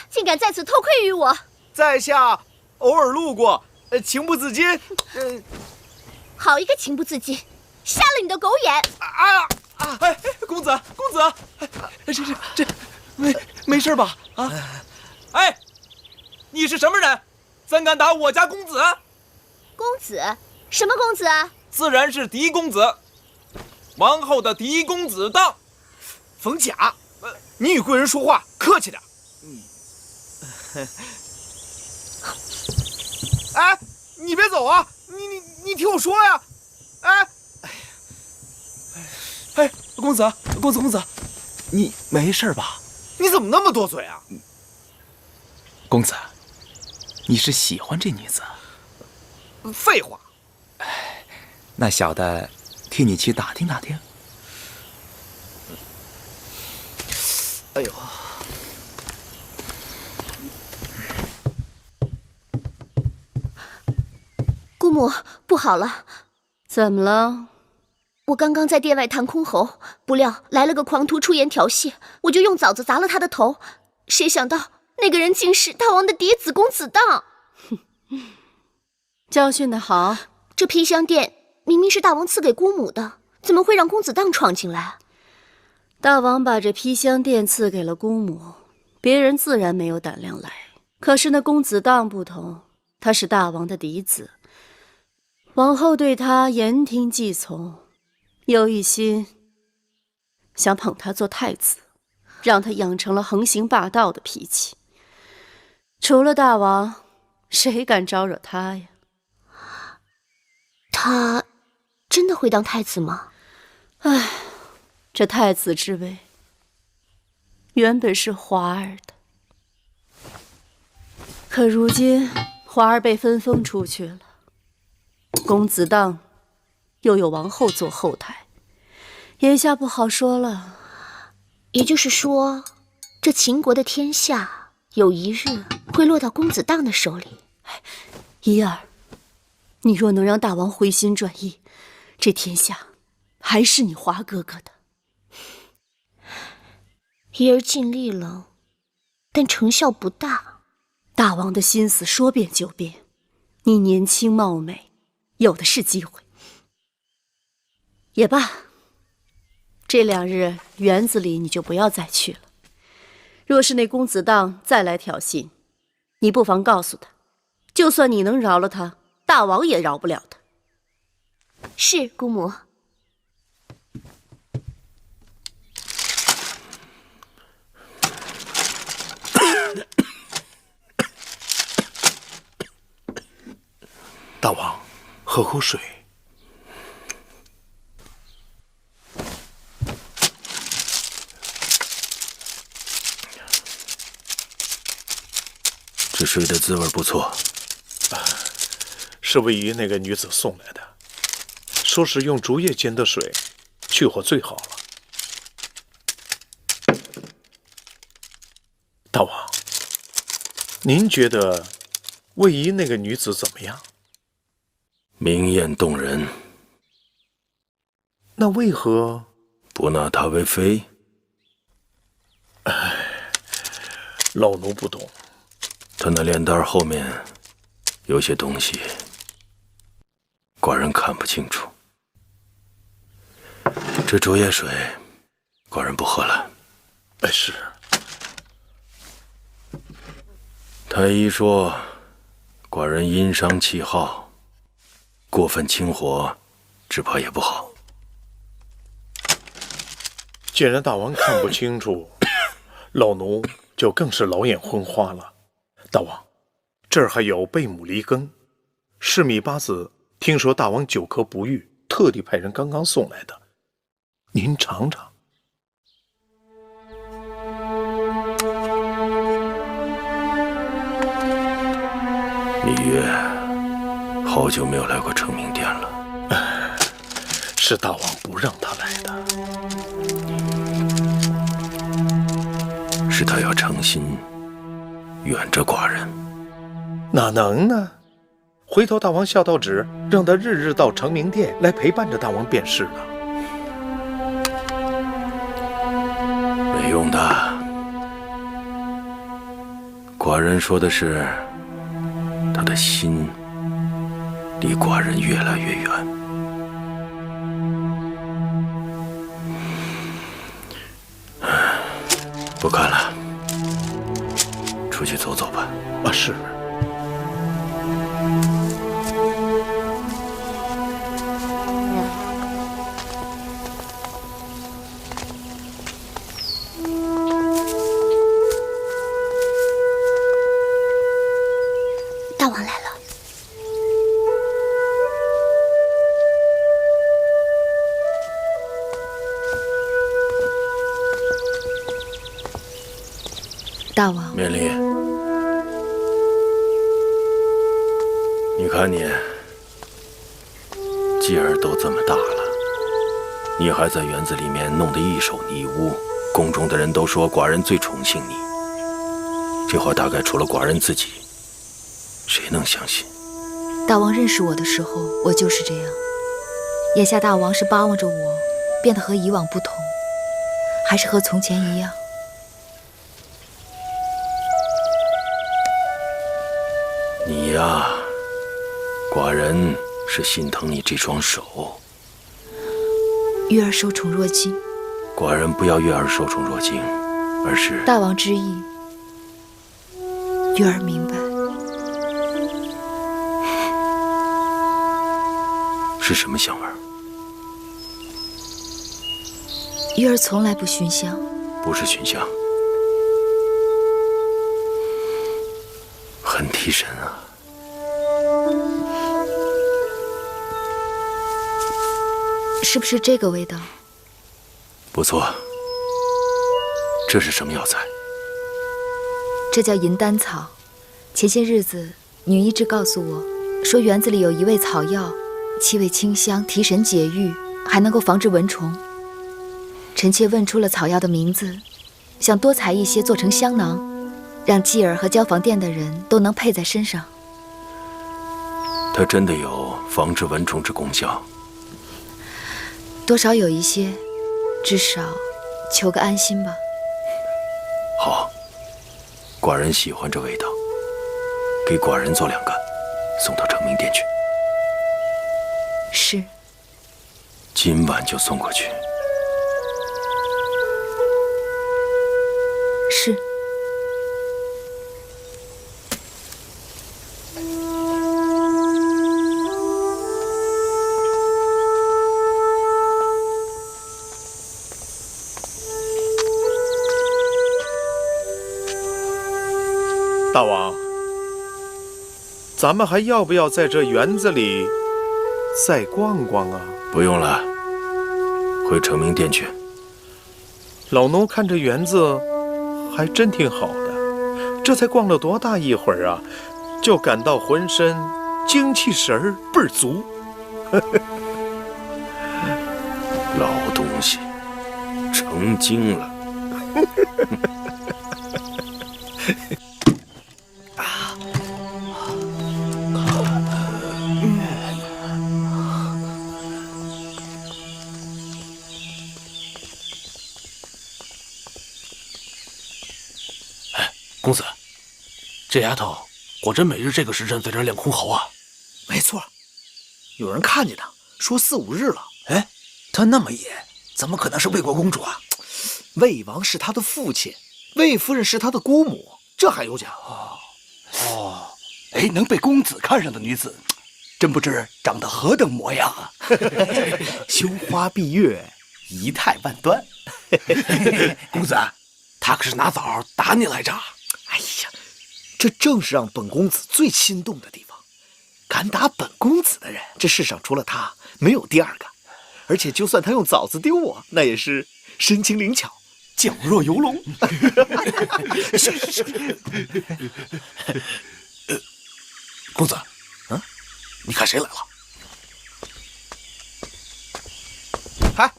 竟敢在此偷窥于我！在下偶尔路过，情不自禁。好一个情不自禁，瞎了你的狗眼！公子，这没事吧？啊！哎，你是什么人？怎敢打我家公子？公子？什么公子啊？自然是嫡公子，王后的嫡公子当。冯甲，你与贵人说话客气点。哎，你别走啊！你听我说呀！哎，公子，你没事吧？你怎么那么多嘴啊？公子，你是喜欢这女子？废话。那小的替你去打听打听。哎呦！姑母，不好了！怎么了？我刚刚在殿外弹箜篌，不料来了个狂徒出言调戏，我就用枣子砸了他的头。谁想到那个人竟是大王的嫡子公子荡！教训得好！这披香殿明明是大王赐给姑母的，怎么会让公子荡闯进来？大王把这披香殿赐给了姑母，别人自然没有胆量来。可是那公子荡不同，他是大王的嫡子。王后对他言听计从，又一心想捧他做太子，让他养成了横行霸道的脾气。除了大王，谁敢招惹他呀？他真的会当太子吗？唉，这太子之位原本是华儿的，可如今华儿被分封出去了，公子当又有王后做后台，眼下不好说了。也就是说，这秦国的天下有一日会落到公子当的手里。怡儿，你若能让大王回心转意，这天下还是你华哥哥的。怡儿尽力了，但成效不大。大王的心思说变就变，你年轻貌美，有的是机会。也罢，这2日园子里你就不要再去了。若是那公子当再来挑衅，你不妨告诉他，就算你能饶了他，大王也饶不了他。是，姑母。大王，喝口水。这水的滋味不错，是魏姨那个女子送来的，说是用竹叶煎的水，去火最好了。大王，您觉得魏姨那个女子怎么样？明艳动人。那为何不纳她为妃？老奴不懂。她那脸蛋后面有些东西，寡人看不清楚。这竹叶水，寡人不喝了。是。太医说，寡人阴伤气耗，过分清火，只怕也不好。既然大王看不清楚，老奴就更是老眼昏花了。大王，这儿还有贝母梨羹，是米八子听说大王久咳不愈，特地派人刚刚送来的，您尝尝。芈月，好久没有来过承明殿了。是大王不让他来的。是他要诚心远着寡人。哪能呢？回头大王下道旨，让他日日到承明殿来陪伴着大王便是了。没用的。寡人说的是，他的心离寡人越来越远。不看了，出去走走吧。是。大王来了。大王，免礼。你看你，继儿都这么大了，你还在园子里面弄得一手泥污，宫中的人都说寡人最宠幸你。这话大概除了寡人自己，谁能相信？大王认识我的时候，我就是这样。眼下大王是巴望着我变得和以往不同，还是和从前一样？你呀，寡人是心疼你这双手。月儿受宠若惊。寡人不要月儿受宠若惊，而是大王之意，月儿明白。是什么香味？鱼儿从来不熏香，不是熏香，很提神啊。是不是这个味道？不错。这是什么药材？这叫银丹草。前些日子，女医治告诉我，说园子里有一味草药，气味清香，提神解郁，还能够防治蚊虫。臣妾问出了草药的名字，想多采一些做成香囊，让继儿和交房店的人都能配在身上。它真的有防治蚊虫之功效？多少有一些，至少求个安心吧。好，寡人喜欢这味道，给寡人做2个，送到成明殿去。是。今晚就送过去。是。大王，咱们还要不要在这园子里再逛逛啊？不用了，回成明殿去。老奴看这园子还真挺好的，这才逛了多大一会儿啊，就感到浑身精气神儿倍儿足。老东西，成精了。公子，这丫头果真每日这个时辰在这儿练箜篌啊？没错，有人看见她，说4、5日了。哎，她那么野，怎么可能是魏国公主啊？魏王是她的父亲，魏夫人是她的姑母，这还有假？哦，哎，能被公子看上的女子，真不知长得何等模样啊！羞花闭月，仪态万端。公子，她可是拿枣打你来着？哎呀，这正是让本公子最心动的地方。敢打本公子的人，这世上除了他，没有第2个。而且就算他用枣子丢我，那也是身轻灵巧，矫若游龙。公子，你看谁来了？嗨，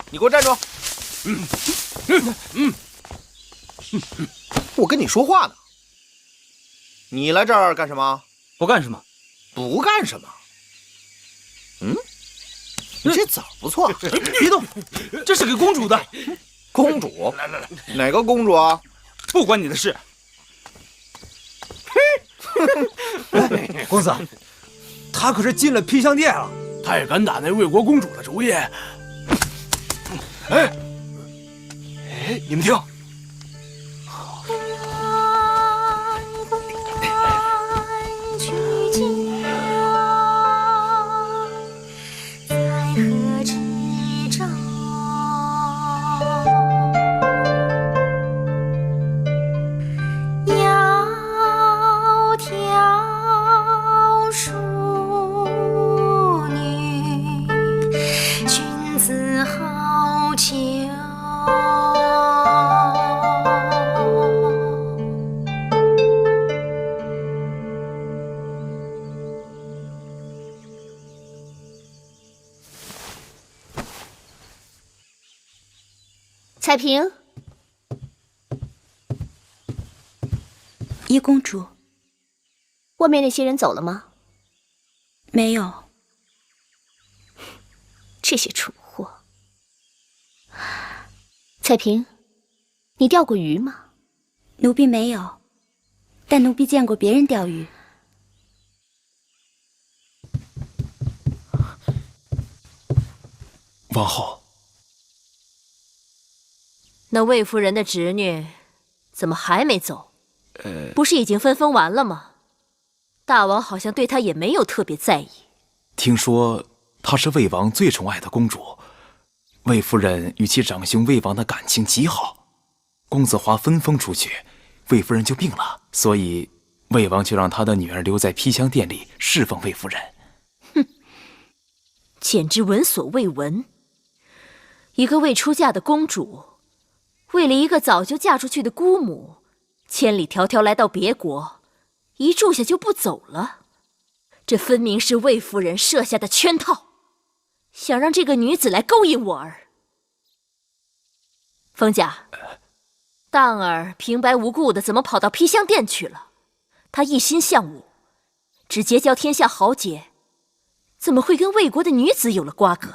你给我站住！我跟你说话呢。你来这儿干什么？不干什么。不干什么？你这枣不错。别动，这是给公主的。公主？哪个公主啊？不关你的事。公子，他可是进了披香殿了，他也敢打那魏国公主的主意。哎，你们听。彩萍，一公主，外面那些人走了吗？没有。这些蠢货。彩萍，你钓过鱼吗？奴婢没有，但奴婢见过别人钓鱼。王后。那魏夫人的侄女怎么还没走？不是已经分封完了吗？大王好像对她也没有特别在意。听说她是魏王最宠爱的公主。魏夫人与其长兄魏王的感情极好，公子华分封出去，魏夫人就病了，所以魏王就让他的女儿留在披香殿里侍奉魏夫人。哼，简直闻所未闻！一个未出嫁的公主，为了一个早就嫁出去的姑母，千里迢迢来到别国，一住下就不走了。这分明是魏夫人设下的圈套，想让这个女子来勾引我儿。冯家，荡儿平白无故的怎么跑到披香殿去了？他一心向武，只结交天下豪杰，怎么会跟魏国的女子有了瓜葛？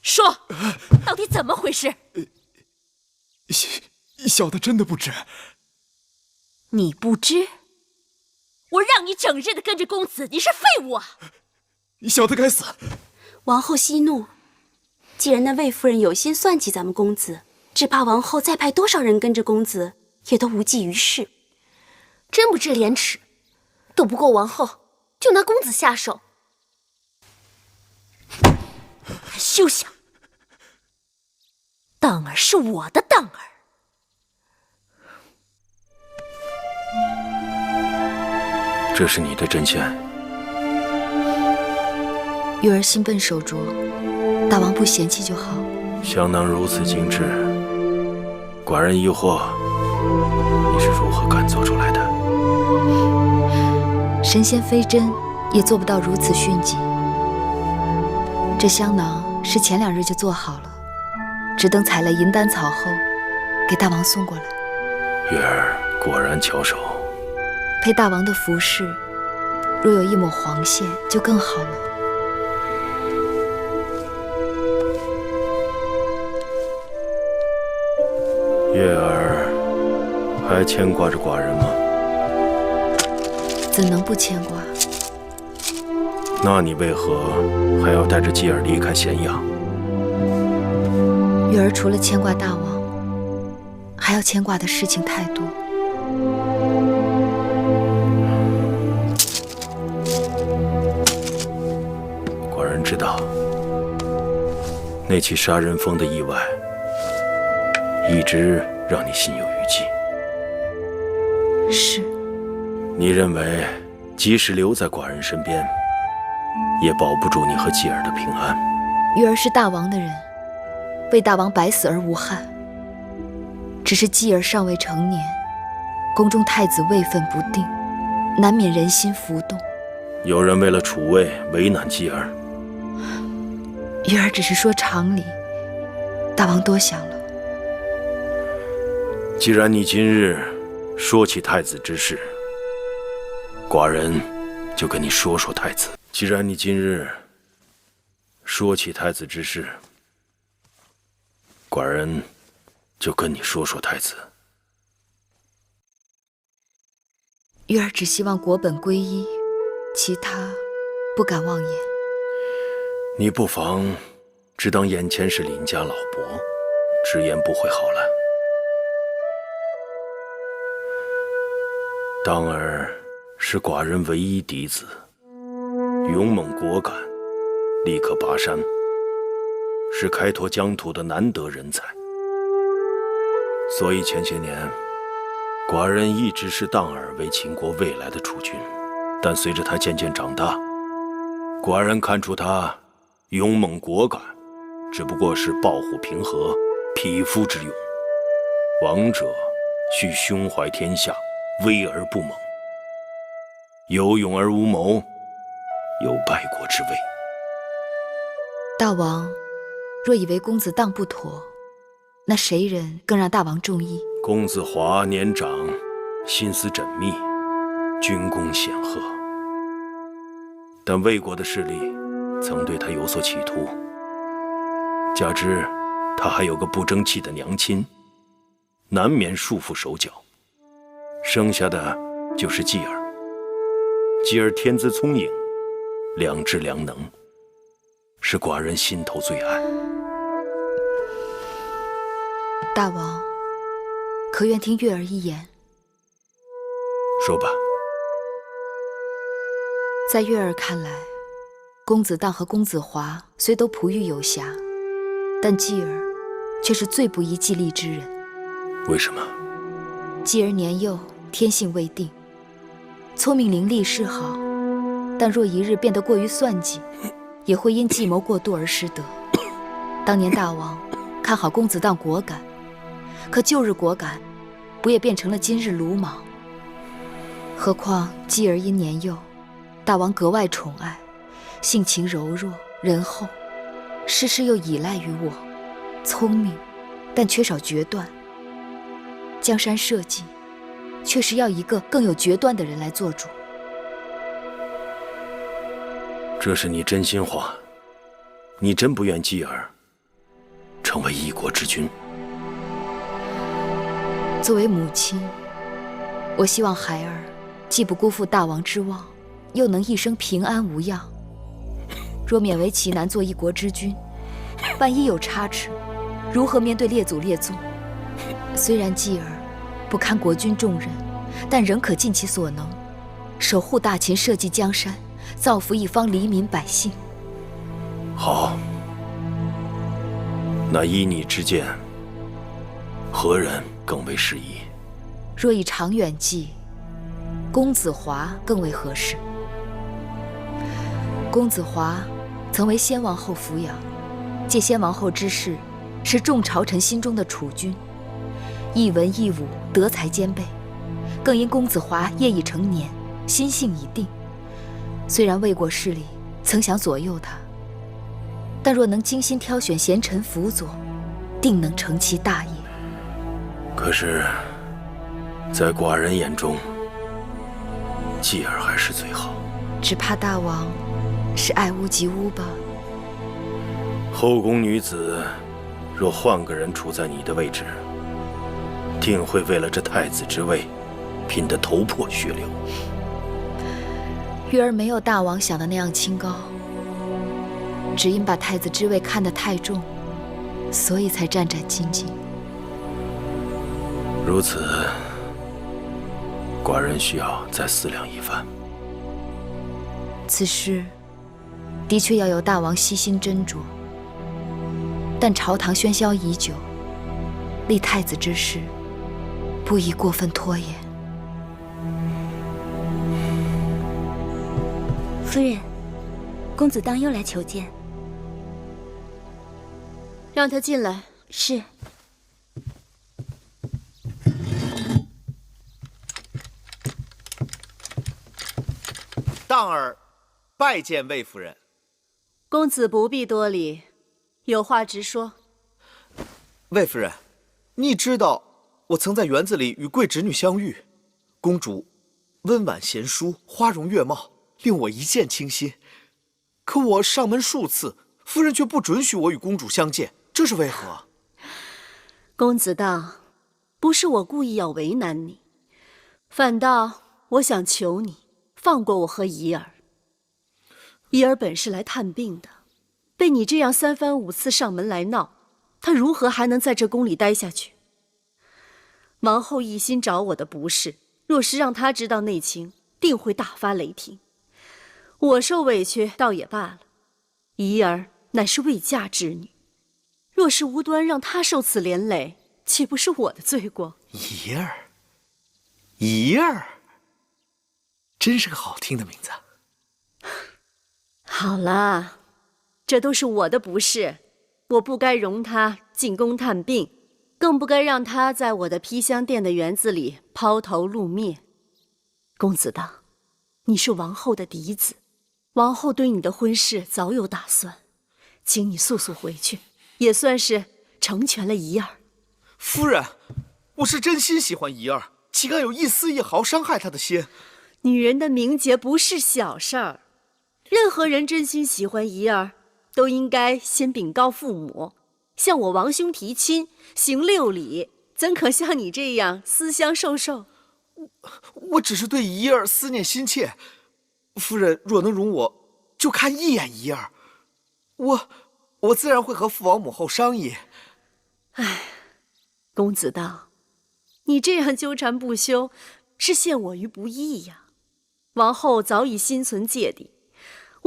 说，到底怎么回事？小的真的不知。你不知？我让你整日的跟着公子，你是废物啊！小的该死。王后息怒，既然那魏夫人有心算计咱们公子，只怕王后再派多少人跟着公子，也都无济于事。真不知廉耻，斗不过王后，就拿公子下手。休想！荡儿是我的荡儿。这是你的针线。玉儿心笨手拙，大王不嫌弃就好。香囊如此精致，寡人疑惑你是如何赶做出来的。神仙飞针也做不到如此迅疾。这香囊是前2日就做好了，只等采了银丹草后，给大王送过来。月儿果然巧手。配大王的服饰，若有一抹黄线，就更好了。月儿还牵挂着寡人吗？怎能不牵挂？那你为何还要带着继儿离开咸阳？月儿除了牵挂大王，还要牵挂的事情太多。寡人知道，那起杀人蜂的意外，一直让你心有余悸。是。你认为，即使留在寡人身边，也保不住你和继儿的平安。月儿是大王的人，为大王百死而无憾。只是继儿尚未成年，宫中太子位分不定，难免人心浮动。有人为了储位为难继儿。月儿只是说常理，大王多想了。既然你今日说起太子之事，寡人就跟你说说太子。既然你今日说起太子之事，寡人就跟你说说太子。月儿只希望国本归一，其他不敢妄言。你不妨只当眼前是林家老伯，直言不讳好了。当儿是寡人唯一嫡子，勇猛果敢，立刻拔山，是开拓疆土的难得人才。所以前些年，寡人一直视当儿为秦国未来的储君。但随着他渐渐长大，寡人看出他勇猛果敢，只不过是抱虎平和、匹夫之勇。王者须胸怀天下，威而不猛，有勇而无谋，有败国之威。大王若以为公子当不妥，那谁人更让大王中意？公子华年长，心思缜密，军功显赫，但魏国的势力曾对他有所企图，加之他还有个不争气的娘亲，难免束缚手脚。剩下的就是继儿。继儿天资聪颖，良知良能，是寡人心头最爱。大王可愿听月儿一言？说吧。在月儿看来，公子荡和公子华虽都璞玉有瑕，但继儿却是最不宜计力之人。为什么？继儿年幼，天性未定，聪明伶俐是好，但若一日变得过于算计，也会因计谋过度而失德。当年大王看好公子荡果敢，可旧日果敢，不也变成了今日鲁莽？何况继儿因年幼，大王格外宠爱，性情柔弱仁厚，事事又依赖于我，聪明，但缺少决断。江山社稷，却是要一个更有决断的人来做主。这是你真心话？你真不愿继儿成为一国之君？作为母亲，我希望孩儿既不辜负大王之望，又能一生平安无恙。若勉为其难做一国之君，万一有差池，如何面对列祖列宗？虽然继儿不堪国君重任，但仍可尽其所能，守护大秦社稷江山，造福一方黎民百姓。好，那依你之见，何人更为适宜？若以长远计，公子华更为合适。公子华曾为先王后抚养，借先王后之势，是众朝臣心中的储君，一文一武，德才兼备。更因公子华业已成年，心性已定，虽然未过势力，曾想左右他，但若能精心挑选贤臣辅佐，定能成其大业。可是，在寡人眼中，继儿还是最好。只怕大王是爱屋及乌吧？后宫女子，若换个人处在你的位置，定会为了这太子之位，拼得头破血流。玉儿没有大王想的那样清高，只因把太子之位看得太重，所以才战战兢兢。如此，寡人需要再思量一番。此事的确要由大王悉心斟酌，但朝堂喧嚣已久，立太子之事，不宜过分拖延。夫人，公子荡又来求见。让他进来。是。荡儿拜见魏夫人。公子不必多礼，有话直说。魏夫人，你知道我曾在园子里与贵侄女相遇，公主温婉贤淑，花容月貌，令我一见倾心。可我上门数次，夫人却不准许我与公主相见，这是为何？公子荡，不是我故意要为难你，反倒我想求你放过我和怡儿。怡儿本是来探病的，被你这样3番5次上门来闹，她如何还能在这宫里待下去？王后一心找我的不是，若是让她知道内情，定会大发雷霆。我受委屈倒也罢了，怡儿乃是未嫁之女，若是无端让她受此连累，岂不是我的罪过？怡儿，怡儿，真是个好听的名字。好啦，这都是我的不是，我不该容她进宫探病，更不该让她在我的披香殿的园子里抛头露面。公子荡，你是王后的嫡子，王后对你的婚事早有打算，请你速速回去，也算是成全了怡儿。夫人，我是真心喜欢怡儿，岂敢有一丝一毫伤害她的心？女人的名节不是小事儿，任何人真心喜欢怡儿，都应该先禀告父母，向我王兄提亲，行6礼，怎可像你这样思乡受受？我只是对怡儿思念心切，夫人若能容我就看一眼怡儿，我自然会和父王母后商议。唉，公子荡，你这样纠缠不休，是陷我于不义呀。王后早已心存芥蒂，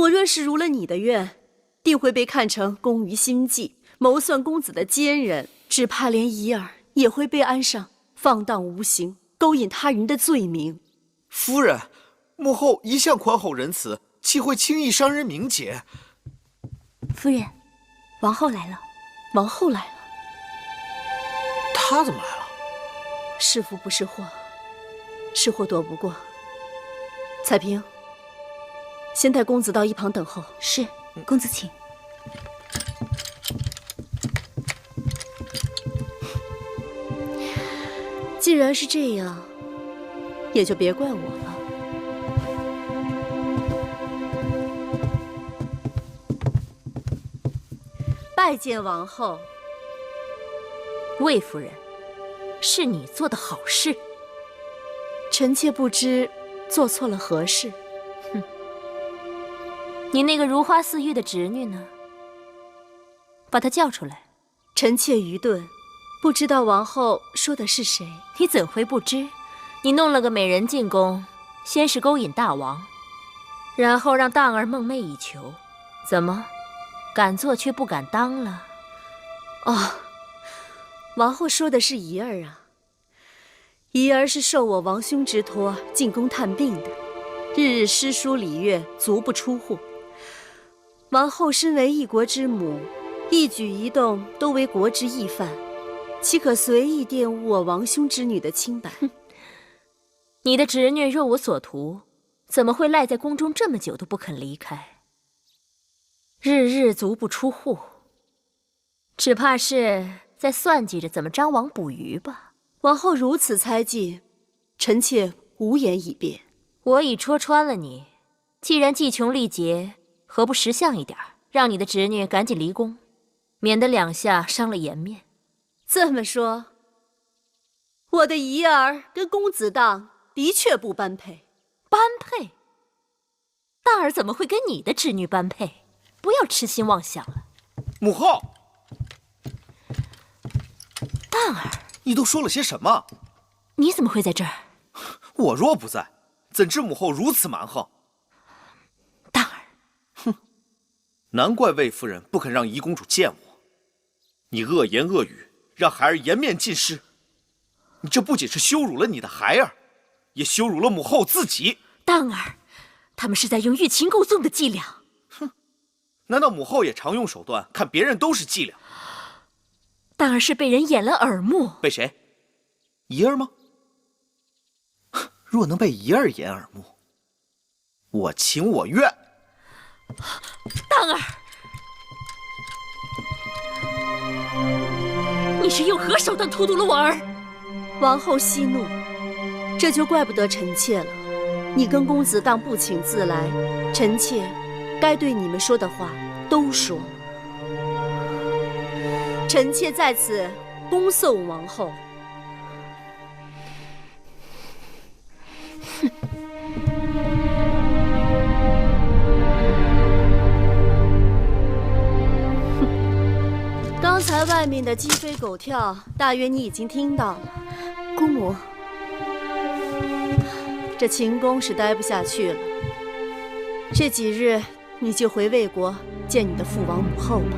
我若是如了你的愿，定会被看成工于心计、谋算公子的奸人，只怕连怡儿也会被安上放荡无形、勾引他人的罪名。夫人，母后一向宽厚仁慈，岂会轻易伤人名节？夫人，王后来了。王后来了。她怎么来了？是福不是祸，是祸躲不过。彩萍，先带公子到一旁等候。是，公子请。既然是这样，也就别怪我了。拜见王后。魏夫人，是你做的好事。臣妾不知做错了何事。哼，你那个如花似玉的侄女呢？把她叫出来。臣妾愚钝，不知道王后说的是谁。你怎会不知？你弄了个美人进宫，先是勾引大王，然后让荡儿梦寐以求，怎么，敢做却不敢当了？哦，王后说的是怡儿啊。怡儿是受我王兄之托进宫探病的，日日诗书礼乐，足不出户。王后身为一国之母，一举一动都为国之义范，岂可随意玷污我王兄之女的清白？你的侄女若无所图，怎么会赖在宫中这么久都不肯离开？日日足不出户，只怕是在算计着怎么张网捕鱼吧。王后如此猜忌，臣妾无言以辩。我已戳穿了你，既然计穷力竭，何不识相一点，让你的侄女赶紧离宫，免得两下伤了颜面。这么说，我的怡儿跟公子荡的确不般配。般配？荡儿怎么会跟你的侄女般配？不要痴心妄想了。母后，荡儿，你都说了些什么？你怎么会在这儿？我若不在，怎知母后如此蛮横？荡儿，哼，难怪魏夫人不肯让怡公主见我。你恶言恶语，让孩儿颜面尽失。你这不仅是羞辱了你的孩儿，也羞辱了母后自己。荡儿，他们是在用欲擒故纵的伎俩。哼，难道母后也常用手段，看别人都是伎俩？荡儿是被人掩了耳目。被谁？怡儿吗？若能被怡儿掩耳目，我情我愿。荡儿，你是用何手段荼毒了我儿？王后息怒，这就怪不得臣妾了。你跟公子荡不请自来，臣妾该对你们说的话都说了。臣妾在此恭送王后。刚才外面的鸡飞狗跳，大约你已经听到了。姑母，这秦宫是待不下去了。这几日你就回魏国见你的父王母后吧。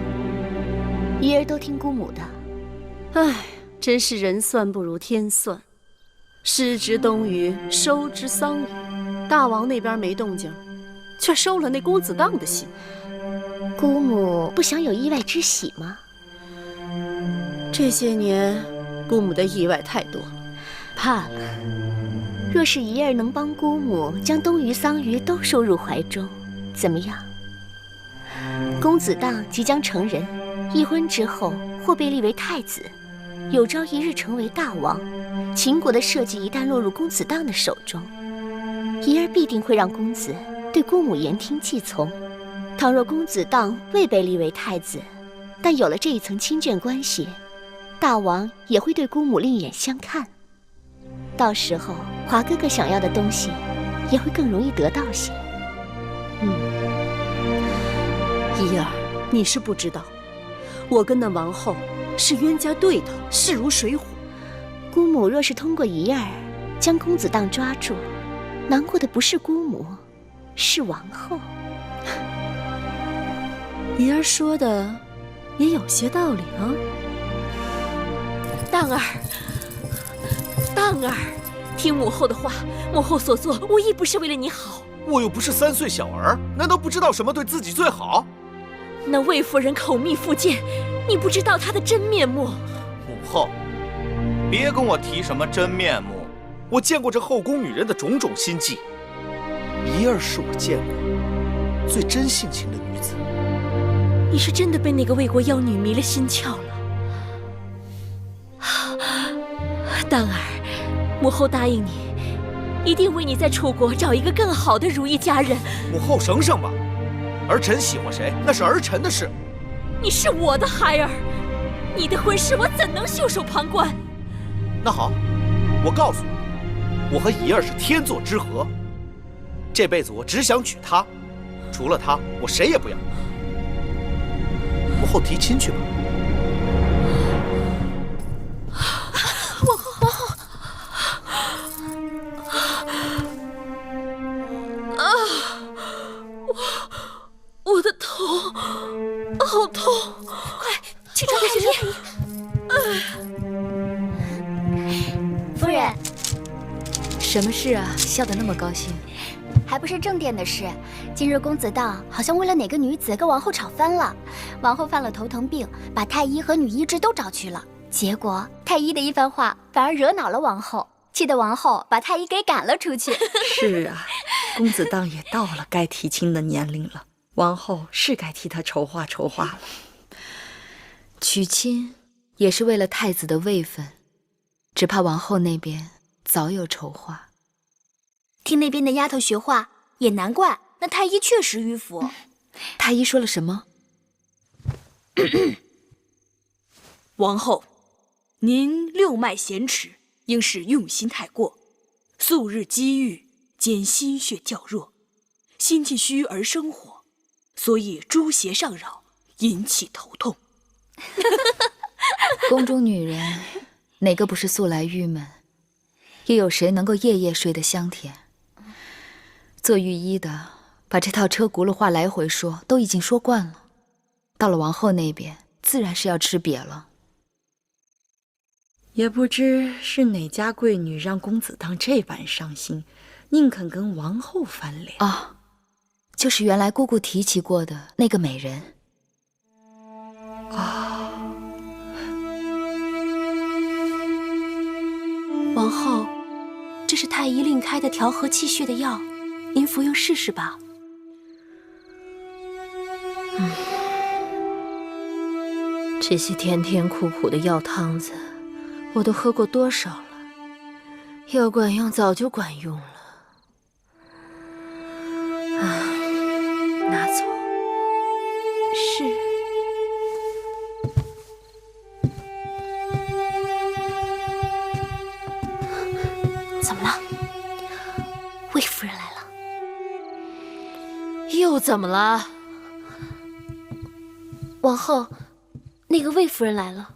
怡儿都听姑母的。唉，真是人算不如天算。失之东隅，收之桑榆。大王那边没动静，却收了那公子荡的心。姑母不想有意外之喜吗？这些年，姑母的意外太多了，怕了。若是怡儿能帮姑母将东隅桑榆都收入怀中，怎么样？公子荡即将成人，一婚之后或被立为太子，有朝一日成为大王。秦国的社稷一旦落入公子荡的手中，怡儿必定会让公子对姑母言听计从。倘若公子荡未被立为太子，但有了这一层亲眷关系，大王也会对姑母另眼相看。到时候华哥哥想要的东西也会更容易得到些。怡儿，你是不知道，我跟那王后是冤家对头，势如水火。姑母若是通过怡儿将公子荡抓住，难过的不是姑母，是王后。怡儿说的也有些道理啊。当儿，当儿，听母后的话，母后所做无一不是为了你好。我又不是3岁小儿，难道不知道什么对自己最好？那魏夫人口蜜腹剑，你不知道她的真面目。母后，别跟我提什么真面目，我见过这后宫女人的种种心计。怡儿是我见过最真性情的女子。你是真的被那个魏国妖女迷了心窍了。当儿，母后答应你，一定为你在楚国找一个更好的如意佳人。母后省省吧，儿臣喜欢谁那是儿臣的事。你是我的孩儿，你的婚事我怎能袖手旁观？那好，我告诉你，我和怡儿是天作之合，这辈子我只想娶她，除了她我谁也不要。母后提亲去吧。王后，我的头好痛，快去找太医。夫人，什么事啊？笑得那么高兴？还不是正殿的事。今日公子荡好像为了哪个女子跟王后吵翻了，王后犯了头疼病，把太医和女医治都找去了。结果太医的一番话反而惹恼了王后，气得王后把太医给赶了出去。是啊，公子荡也到了该提亲的年龄了，王后是该替他筹划筹划了。娶亲也是为了太子的位分，只怕王后那边早有筹划。听那边的丫头学话，也难怪，那太医确实迂腐。太医说了什么？王后，您六脉咸迟，应是用心太过，素日积郁，兼心血较弱，心气虚而生火，所以诸邪上扰，引起头痛。宫中女人哪个不是素来郁闷？又有谁能够夜夜睡得香甜？做御医的把这套车轱辘话来回说，都已经说惯了。到了王后那边，自然是要吃瘪了。也不知是哪家贵女让公子荡这般伤心，宁肯跟王后翻脸啊！就是原来姑姑提起过的那个美人啊。王后，这是太医另开的调和气血的药，您服用试试吧。这些甜甜苦苦的药汤子，我都喝过多少了？要管用早就管用了。拿走。是。怎么了？魏夫人来了。又怎么了？王后，那个魏夫人来了。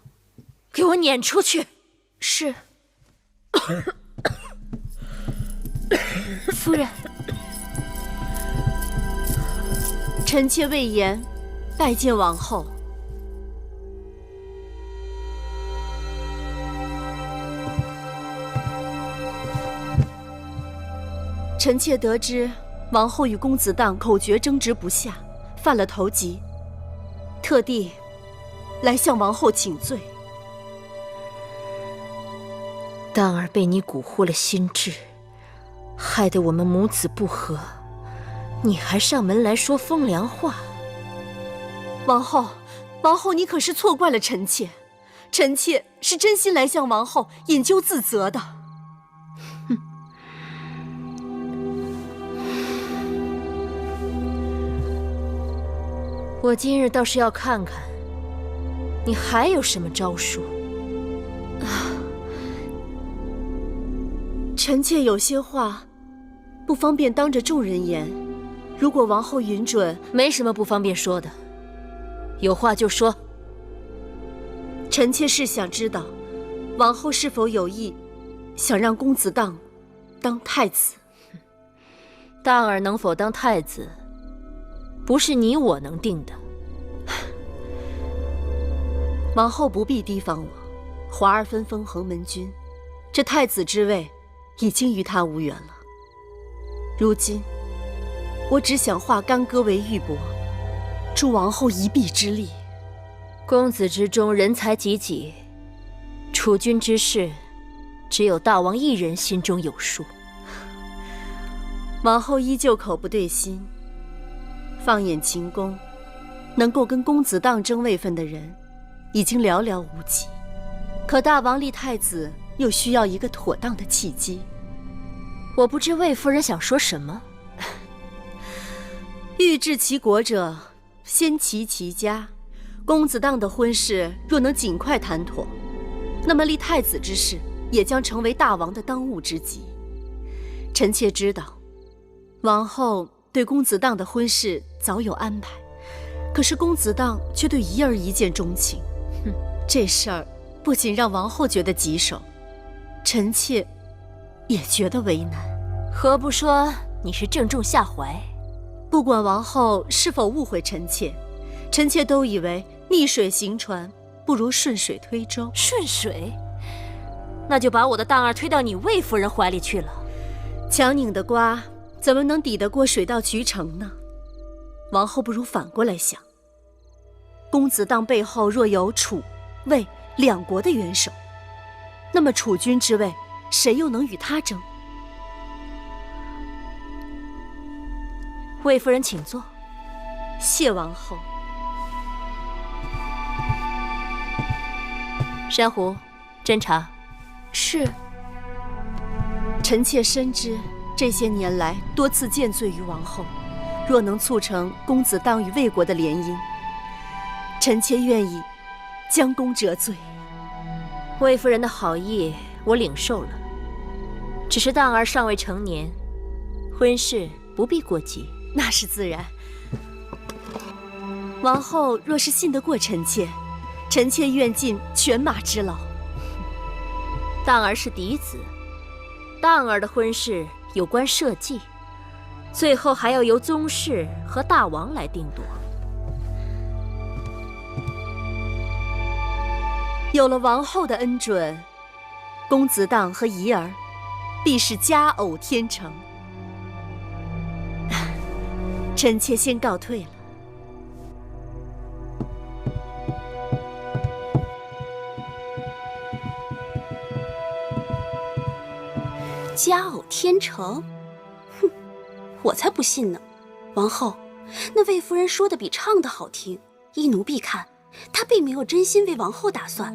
给我撵出去！是。夫人，臣妾魏延拜见王后。臣妾得知王后与公子荡口诀争执不下，犯了头疾，特地来向王后请罪。荡儿被你蛊惑了心智，害得我们母子不和，你还上门来说风凉话。王后，王后，你可是错怪了臣妾，臣妾是真心来向王后引咎自责的。哼，我今日倒是要看看，你还有什么招数。臣妾有些话不方便当着众人言，如果王后允准，没什么不方便说的，有话就说。臣妾是想知道，王后是否有意想让公子荡当太子？荡儿能否当太子，不是你我能定的。王后不必提防我，华儿分封横门君，这太子之位已经与他无缘了。如今，我只想化干戈为玉帛，助王后一臂之力。公子之中人才济济，储君之事，只有大王一人心中有数。王后依旧口不对心。放眼秦宫，能够跟公子当争位分的人，已经寥寥无几。可大王立太子，又需要一个妥当的契机。我不知魏夫人想说什么。欲治其国者，先齐其家。公子当的婚事若能尽快谈妥，那么立太子之事也将成为大王的当务之急。臣妾知道，王后对公子当的婚事早有安排，可是公子当却对怡儿一见钟情。这事儿不仅让王后觉得棘手，臣妾也觉得为难。何不说你是正中下怀？不管王后是否误会臣妾，臣妾都以为逆水行船不如顺水推舟。顺水？那就把我的当儿推到你魏夫人怀里去了。强拧的瓜怎么能抵得过水到渠成呢？王后不如反过来想，公子当背后若有楚、魏两国的元首，那么储君之位，谁又能与他争？魏夫人请坐。谢王后。珊瑚，斟茶。是。臣妾深知这些年来多次见罪于王后，若能促成公子当与魏国的联姻，臣妾愿意将功折罪。魏夫人的好意我领受了，只是当儿尚未成年，婚事不必过急。那是自然。王后若是信得过臣妾，臣妾愿尽犬马之劳。当儿是嫡子，当儿的婚事有关社稷，最后还要由宗室和大王来定夺。有了王后的恩准，公子当和怡儿必是佳偶天成。臣妾先告退了。佳偶天成？哼，我才不信呢！王后，那魏夫人说的比唱的好听。依奴婢看，她并没有真心为王后打算。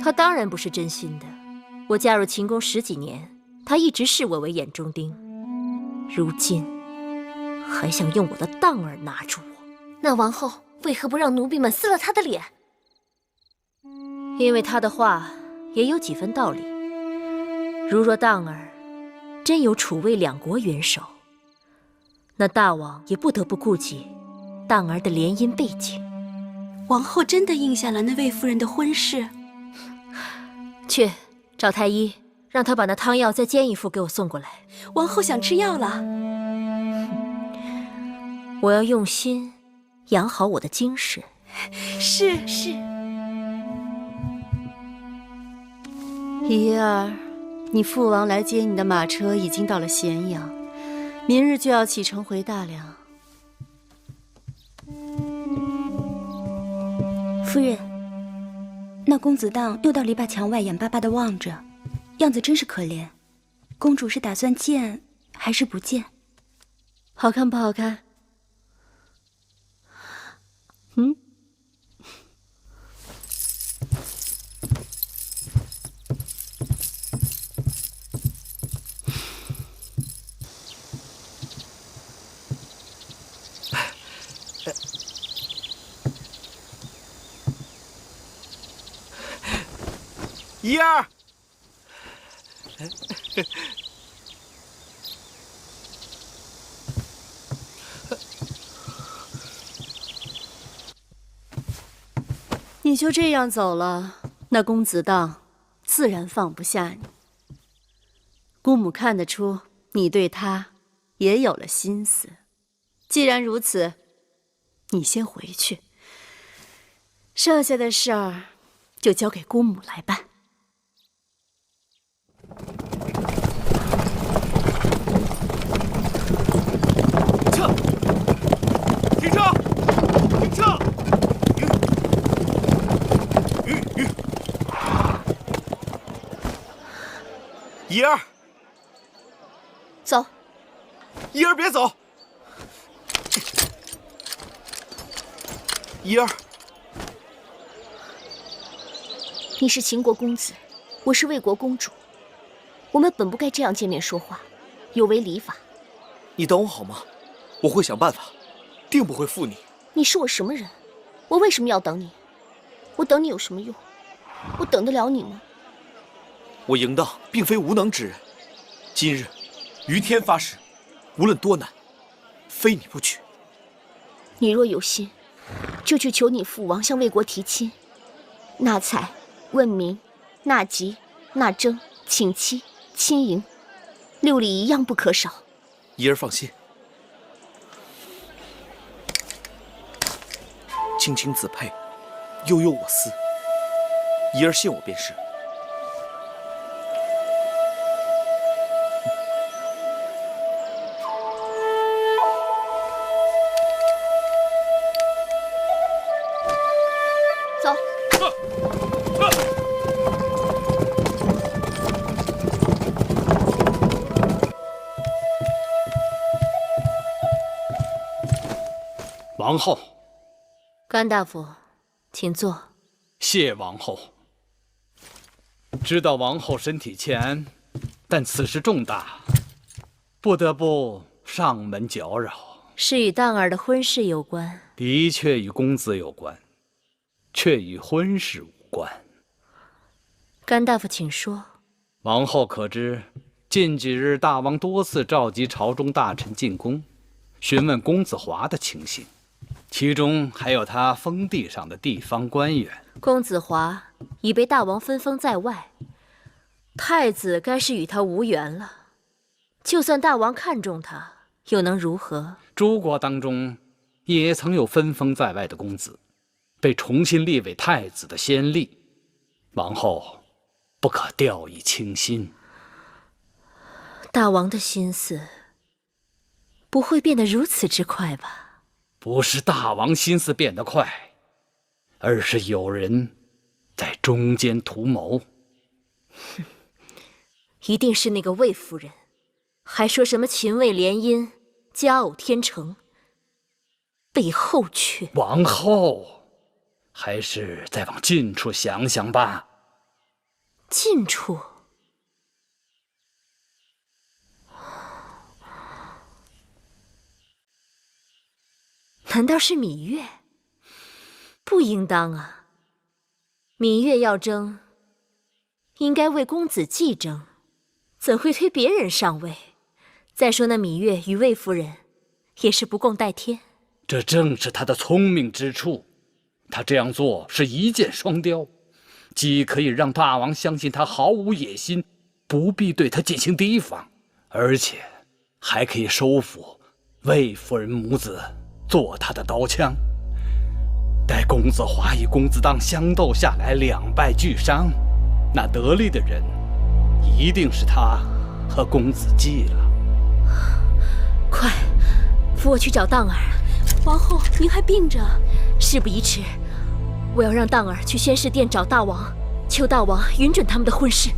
她当然不是真心的。我嫁入秦宫10几年，她一直视我为眼中钉。如今还想用我的当儿拿住我，那王后为何不让奴婢们撕了她的脸？因为她的话也有几分道理。如若当儿真有楚魏两国元首，那大王也不得不顾及当儿的联姻背景。王后真的应下了那魏夫人的婚事？去找太医，让他把那汤药再煎一副给我送过来。王后想吃药了。我要用心养好我的精神。是。怡儿，你父王来接你的马车已经到了咸阳，明日就要启程回大梁。夫人，那公子当又到篱笆墙外眼巴巴地望着，样子真是可怜。公主是打算见还是不见？好看不好看？怡儿，你就这样走了，那公子当自然放不下你。姑母看得出你对他也有了心思。既然如此，你先回去。剩下的事儿就交给姑母来办。撤！停车！停车！怡儿，走。怡儿，别走！怡儿，你是秦国公子，我是魏国公主，我们本不该这样见面说话，有违礼法。你等我好吗？我会想办法，定不会负你。你是我什么人？我为什么要等你？我等你有什么用？我等得了你吗？我嬴荡并非无能之人，今日于天发誓，无论多难，非你不娶。你若有心，就去求你父王向魏国提亲，纳采、问名、纳吉、纳征、请妻、亲迎，6礼一样不可少。怡儿放心，青青自佩，悠悠我思。怡儿信我便是。走。王后，甘大夫，请坐。谢王后。知道王后身体欠安，但此事重大，不得不上门搅扰。是与荡儿的婚事有关？的确与公子有关，却与婚事无关。甘大夫，请说。王后可知，近几日大王多次召集朝中大臣进宫，询问公子华的情形，其中还有他封地上的地方官员。公子华已被大王分封在外，太子该是与他无缘了。就算大王看中他，又能如何？诸国当中也曾有分封在外的公子，被重新立为太子的先例。王后不可掉以轻心。大王的心思不会变得如此之快吧？不是大王心思变得快，而是有人在中间图谋。一定是那个魏夫人，还说什么秦魏联姻、佳偶天成，背后却……王后，还是再往近处想想吧。近处？难道是芈月？不应当啊！芈月要争，应该为公子继争，怎会推别人上位？再说那芈月与魏夫人也是不共戴天。这正是他的聪明之处。他这样做是一箭双雕，既可以让大王相信他毫无野心，不必对他进行提防，而且还可以收服魏夫人母子做他的刀枪。待公子华与公子荡相斗下来，2败俱伤，那得利的人一定是他和公子季了。快，扶我去找荡儿。王后，您还病着。事不宜迟，我要让荡儿去宣誓殿找大王，求大王允准他们的婚事。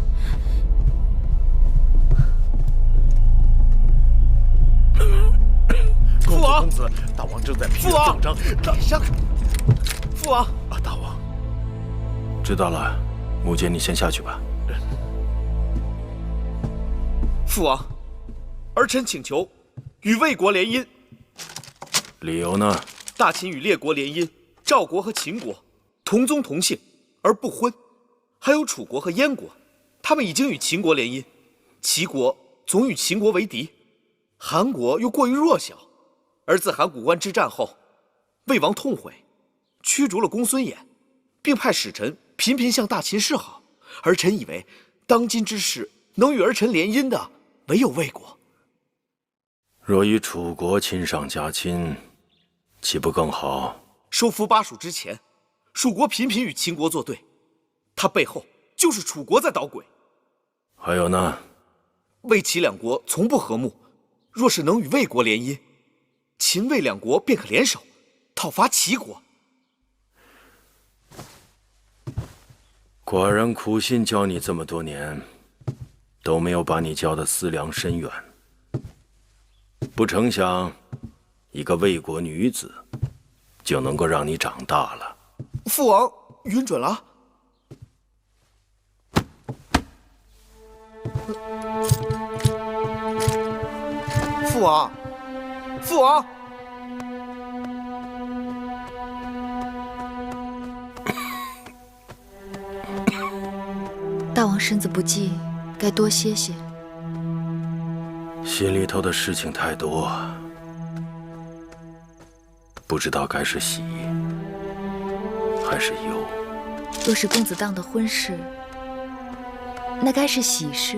父王，公子，大王正在批父奏章。上，父王啊，大王，知道了，母亲，你先下去吧。父王，儿臣请求与魏国联姻。理由呢？大秦与列国联姻，赵国和秦国同宗同姓而不婚，还有楚国和燕国，他们已经与秦国联姻，齐国总与秦国为敌，韩国又过于弱小。而自函谷关之战后，魏王痛悔，驱逐了公孙衍，并派使臣频频向大秦示好。儿臣以为，当今之事能与儿臣联姻的，唯有魏国。若与楚国亲上加亲，岂不更好？收服巴蜀之前，蜀国频频与秦国作对，他背后就是楚国在捣鬼。还有呢？魏齐两国从不和睦，若是能与魏国联姻，秦魏两国便可联手讨伐齐国。寡人苦心教你这么多年，都没有把你教得思量深远。不成想，一个魏国女子就能够让你长大了。父王允准了。父王，父王！大王身子不济，该多歇歇。心里头的事情太多，不知道该是喜还是忧。若是公子当的婚事，那该是喜事。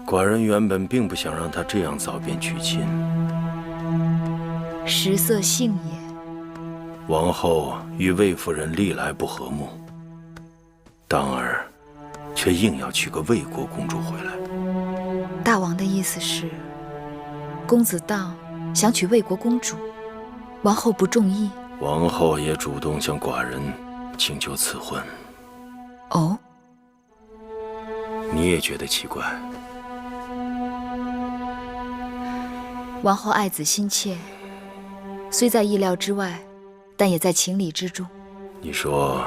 寡人原本并不想让他这样早便娶亲。食色性也。王后与魏夫人历来不和睦，当儿却硬要娶个魏国公主回来。大王的意思是，公子当想娶魏国公主，王后不中意。王后也主动向寡人请求赐婚。哦，你也觉得奇怪？王后爱子心切，虽在意料之外，但也在情理之中。你说，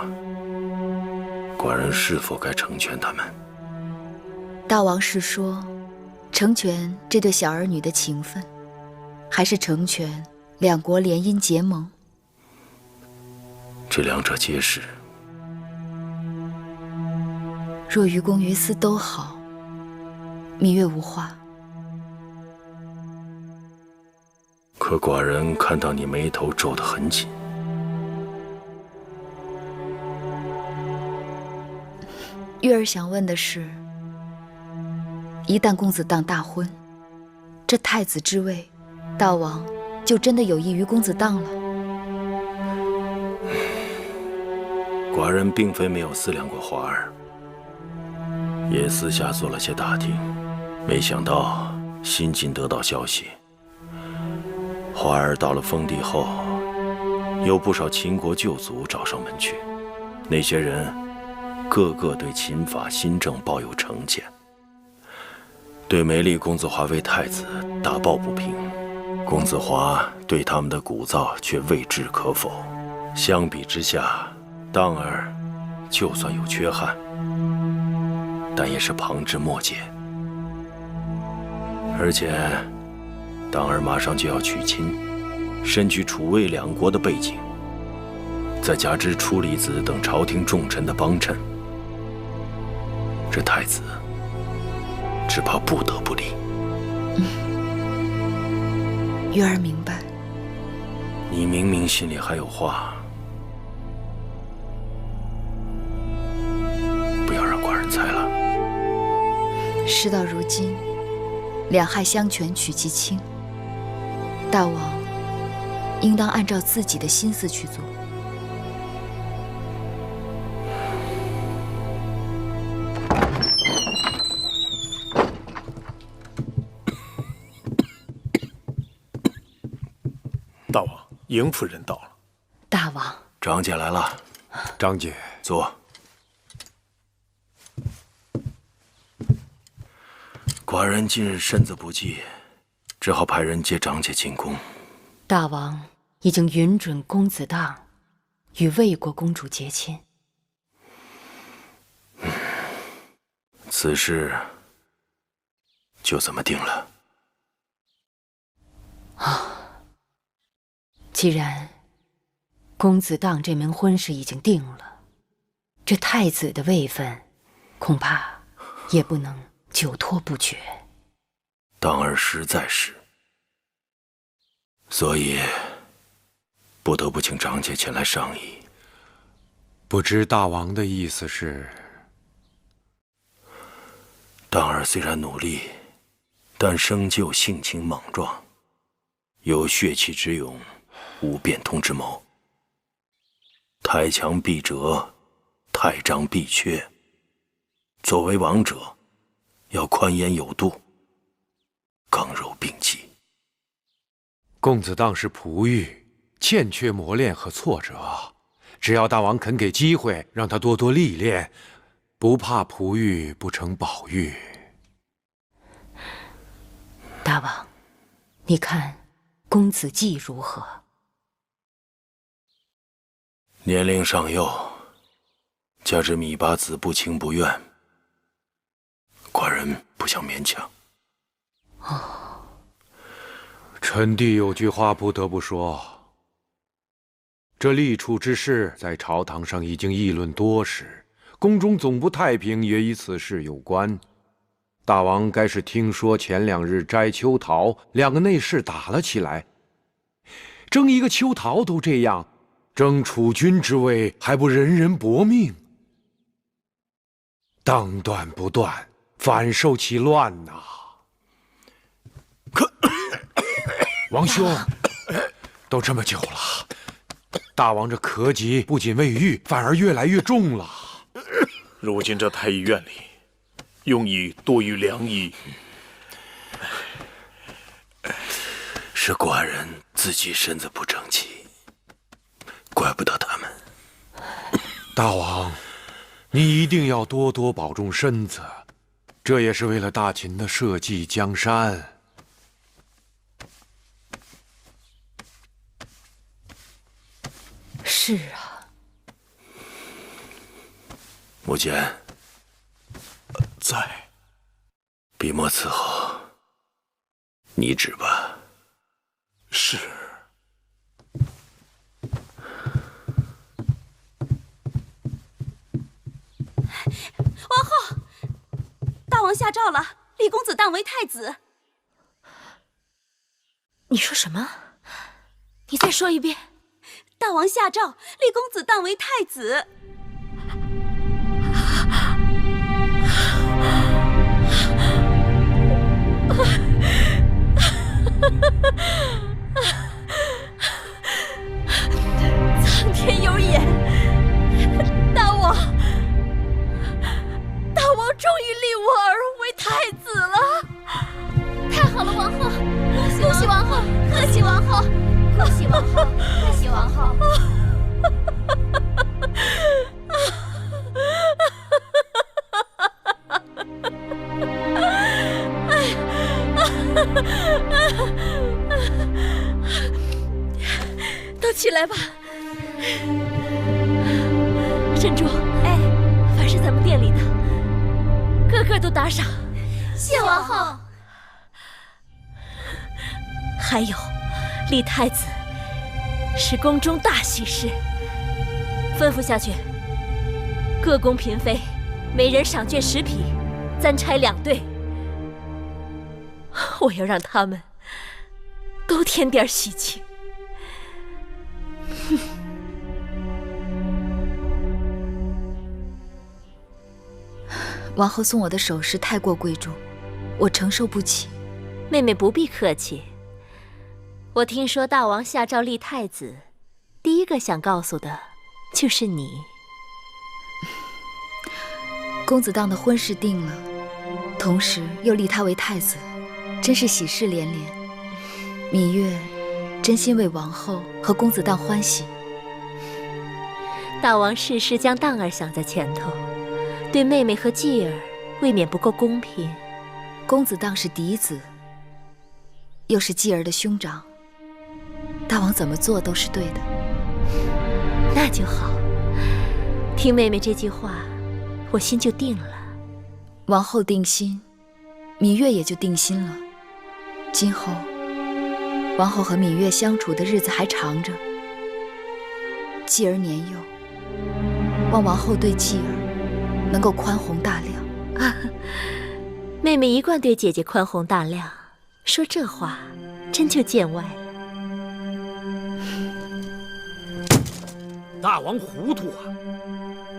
寡人是否该成全他们？大王是说，成全这对小儿女的情分，还是成全两国联姻结盟？这两者皆是。若于公于私都好，芈月无话。可寡人看到你眉头皱得很紧。月儿想问的是，一旦公子当大婚，这太子之位，大王就真的有益于公子当了。寡人并非没有思量过华儿，也私下做了些打听，没想到新近得到消息，华儿到了封地后，有不少秦国旧族找上门去，那些人个个对秦法新政抱有成见，对没立公子华为太子大抱不平，公子华对他们的鼓噪却未置可否。相比之下，当儿就算有缺憾，但也是旁枝末节。而且当儿马上就要娶亲，身居楚魏两国的背景，再加之楚离子等朝廷重臣的帮衬，这太子只怕不得不立。月儿明白。你明明心里还有话，不要让寡人猜了。事到如今，两害相权取其轻，大王应当按照自己的心思去做。大王，迎夫人到了。大王，张姐来了。张姐，坐。寡人近日身子不济，只好派人接张姐进宫。大王已经允准公子当与魏国公主结亲。此事就这么定了。既然公子当这门婚事已经定了，这太子的位分恐怕也不能久拖不决。当儿实在是，所以不得不请张姐前来商议。不知大王的意思是？当儿虽然努力，但生就性情莽撞，有血气之勇，无变通之谋。太强必折，太张必缺。作为王者，要宽严有度，刚柔并济。公子当是璞玉，欠缺磨练和挫折。只要大王肯给机会，让他多多历练，不怕璞玉不成宝玉。大王，你看公子季如何？年龄尚幼，加之芈八子不情不愿，寡人不想勉强。臣弟有句话不得不说，这立储之事在朝堂上已经议论多时，宫中总不太平也与此事有关。大王该是听说前2日摘秋桃，2个内侍打了起来，争一个秋桃都这样，争储君之位还不人人搏命？当断不断，反受其乱呐！王兄，都这么久了，大王这咳疾不仅未愈，反而越来越重了。如今这太医院里用医多于良医，是寡人自己身子不争气，怪不得他们。大王，你一定要多多保重身子，这也是为了大秦的社稷江山。是啊，母坚在。笔墨伺候，你旨吧。是。王后，大王下诏了，立公子当为太子。你说什么？你再说一遍。大王下诏，立公子当为太子。苍天有眼，大王终于立我儿为太子了！太好了，王后！恭喜王后！贺喜王后！恭喜王后！贺喜王后！都起来吧。珍珠，哎，凡是咱们店里的，个个都打赏。谢王后。还有，立太子是宫中大喜事，吩咐下去，各宫嫔妃每人赏绢10匹，3差2对。我要让他们都添点喜庆。王后送我的首饰太过贵重，我承受不起。妹妹不必客气。我听说大王下诏立太子，第一个想告诉的就是你。公子当的婚事定了，同时又立他为太子，真是喜事连连。芈月真心为王后和公子当欢喜。大王事事将当儿想在前头，对妹妹和继儿未免不够公平。公子当是嫡子，又是继儿的兄长，大王怎么做都是对的。那就好，听妹妹这句话，我心就定了。王后定心，芈月也就定心了。今后王后和芈月相处的日子还长着，继儿年幼，望王后对继儿能够宽宏大量。妹妹一贯对姐姐宽宏大量，说这话真就见外了。大王糊涂啊！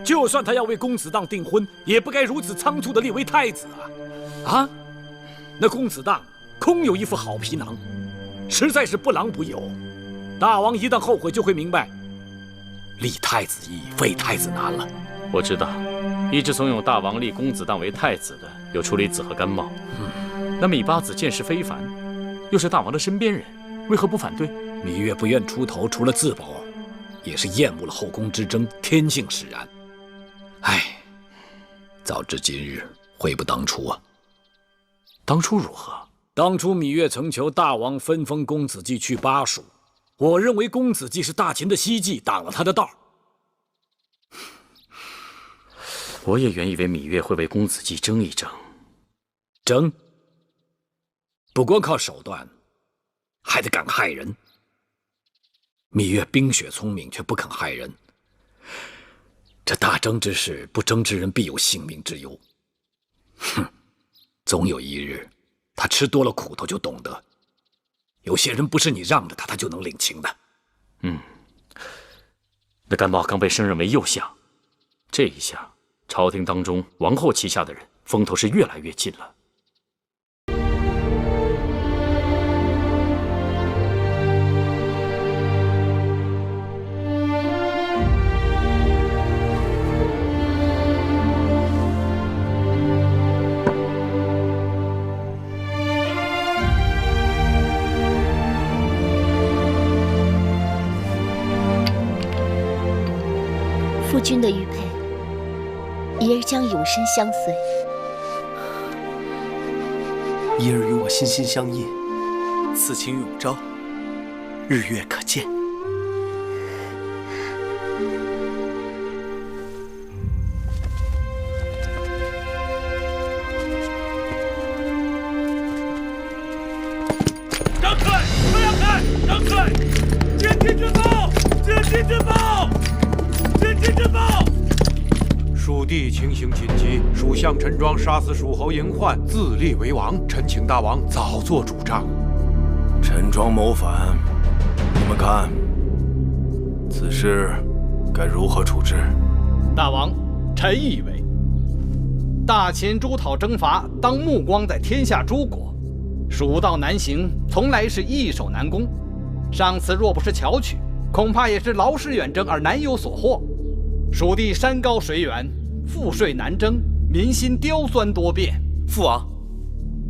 就算他要为公子当订婚，也不该如此仓促地立为太子啊！啊，那公子当空有一副好皮囊，实在是不郎不友。大王一旦后悔，就会明白，立太子易，废太子难了。我知道，一直怂恿大王立公子当为太子的有楚离子和甘茂。那芈八子见识非凡，又是大王的身边人，为何不反对？芈月不愿出头，除了自保，也是厌恶了后宫之争，天性使然。唉，早知今日，悔不当初啊！当初如何？当初芈月曾求大王分封公子季去巴蜀，我认为公子季是大秦的希冀，挡了他的道。我也原以为芈月会为公子季争一争。争？不光靠手段，还得敢害人。芈月冰雪聪明，却不肯害人。这大争之事，不争之人必有性命之忧。哼，总有一日，他吃多了苦头就懂得，有些人不是你让着他，他就能领情的。那甘茂刚被升任为右相，这一下，朝廷当中王后旗下的人风头是越来越近了。夫君的玉佩，怡儿将永身相随。怡儿与我心心相印，此情永昭，日月可见。让开！不要开！让开！监听军报！监听军报！监听军报！蜀地情形紧急，蜀相陈庄杀死蜀侯嬴焕，自立为王。臣请大王早做主张。陈庄谋反，你们看，此事该如何处置？大王，臣以为，大秦诸讨征伐，当目光在天下诸国。蜀道难行，从来是易守难攻。上次若不是巧取，恐怕也是劳师远征而难有所获。蜀地山高水远，赋税难征，民心刁钻多变。父王，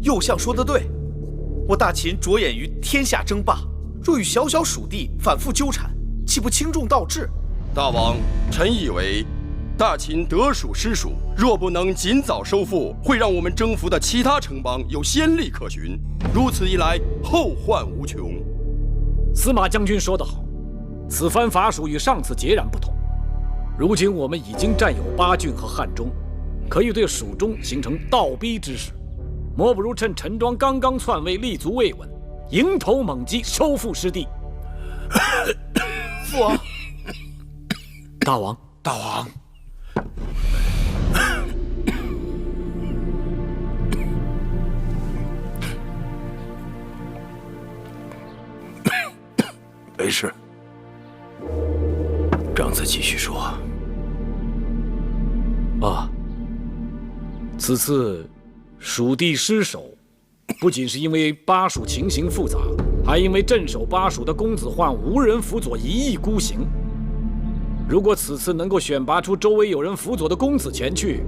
右相说得对，我大秦着眼于天下争霸，若与小小蜀地反复纠缠，岂不轻重倒置？大王，臣以为，大秦得蜀失蜀，若不能尽早收复，会让我们征服的其他城邦有先例可循。如此一来，后患无穷。司马将军说得好，此番伐蜀与上次截然不同。如今我们已经占有巴郡和汉中，可以对蜀中形成倒逼之势。莫不如趁陈庄刚刚篡位，立足未稳，迎头猛击，收复失地。父王，大王，大王。没事，长子继续说。此次蜀地失守，不仅是因为巴蜀情形复杂，还因为镇守巴蜀的公子焕无人辅佐，一意孤行。如果此次能够选拔出周围有人辅佐的公子前去，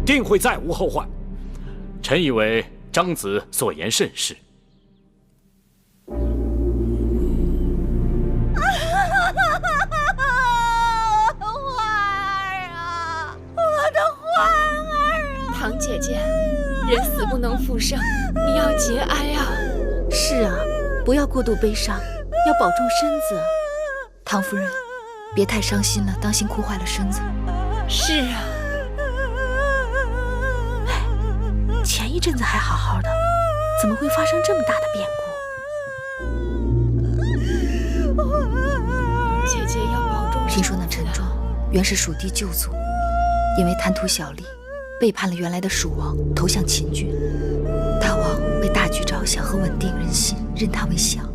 定会再无后患。臣以为张子所言甚是。唐姐姐，人死不能复生，你要节哀啊！是啊，不要过度悲伤，要保重身子。唐夫人，别太伤心了，当心哭坏了身子。是啊。前一阵子还好好的，怎么会发生这么大的变故？姐姐要保重身子。听说那陈庄原是蜀地旧族，因为贪图小利，背叛了原来的蜀王，投向秦军。大王为大局着想和稳定人心，认他为相。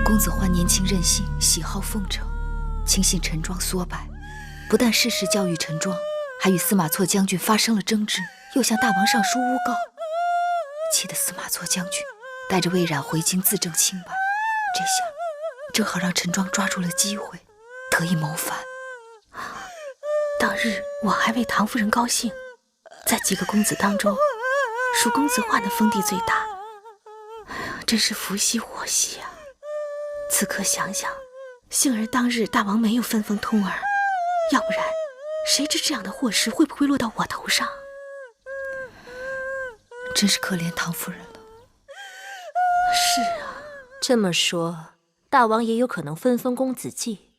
公子焕年轻任性，喜好奉承，轻信陈庄唆摆，不但适时教育陈庄，还与司马错将军发生了争执，又向大王上书诬告，气得司马错将军带着魏冉回京自证清白。这下正好让陈庄抓住了机会，得以谋反。当日我还为唐夫人高兴，在几个公子当中，蜀公子焕的封地最大。哎呀，真是福兮祸兮啊！此刻想想，幸而当日大王没有分封通儿，要不然，谁知这样的祸事会不会落到我头上？真是可怜唐夫人了。是啊，这么说，大王也有可能分封公子季，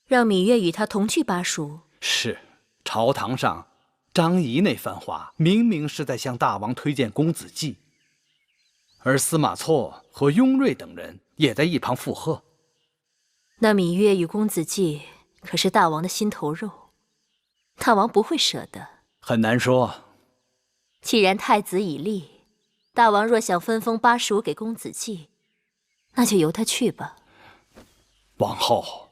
让芈月与他同去巴蜀。是，朝堂上张仪那番话，明明是在向大王推荐公子季，而司马错和雍瑞等人也在一旁附和。那芈月与公子季可是大王的心头肉，大王不会舍得。很难说。既然太子已立，大王若想分封巴蜀给公子季，那就由他去吧。王后，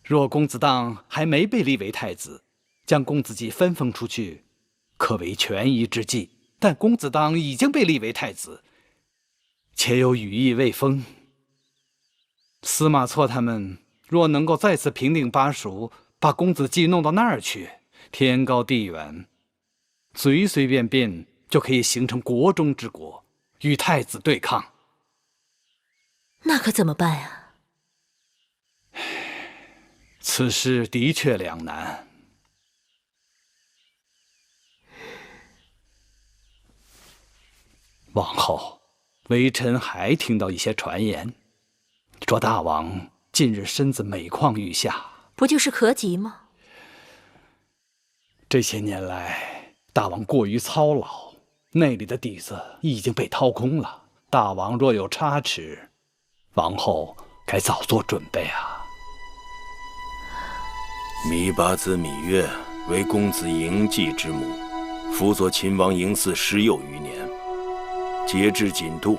若公子当还没被立为太子，将公子季分封出去，可为权宜之计；但公子当已经被立为太子，且有羽翼未丰。司马错他们若能够再次平定巴蜀，把公子季弄到那儿去，天高地远，随随便便就可以形成国中之国，与太子对抗。那可怎么办呀？此事的确两难。王后，微臣还听到一些传言，说大王近日身子每况愈下，不就是咳疾吗？这些年来，大王过于操劳，内里的底子已经被掏空了。大王若有差池，王后该早做准备啊。芈八子芈月为公子嬴稷之母，辅佐秦王嬴驷10有余年，节制谨度，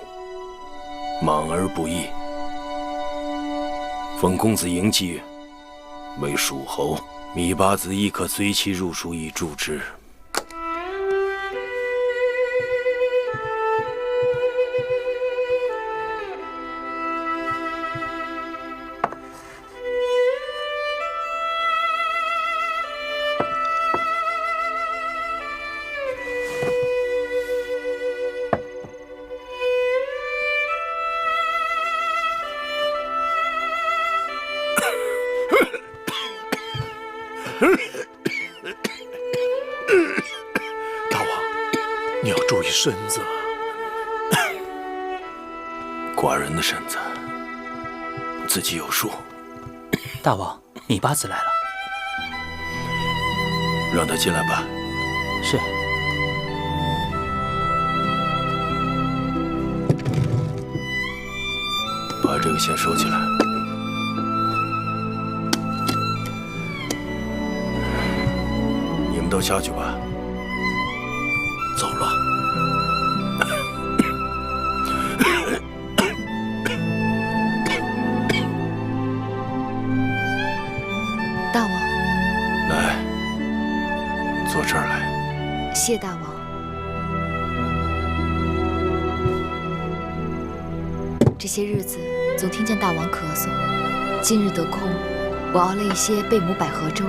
莽而不义。封公子嬴稷为蜀侯，芈八子亦可随其入蜀以助之。大王，你要注意身子。寡人的身子自己有数。大王，芈八子来了。让他进来吧。是。把这个先收起来。你们都下去吧。走了。大王，来，坐这儿来。谢大王。这些日子总听见大王咳嗽，今日得空，我熬了一些贝母百合粥，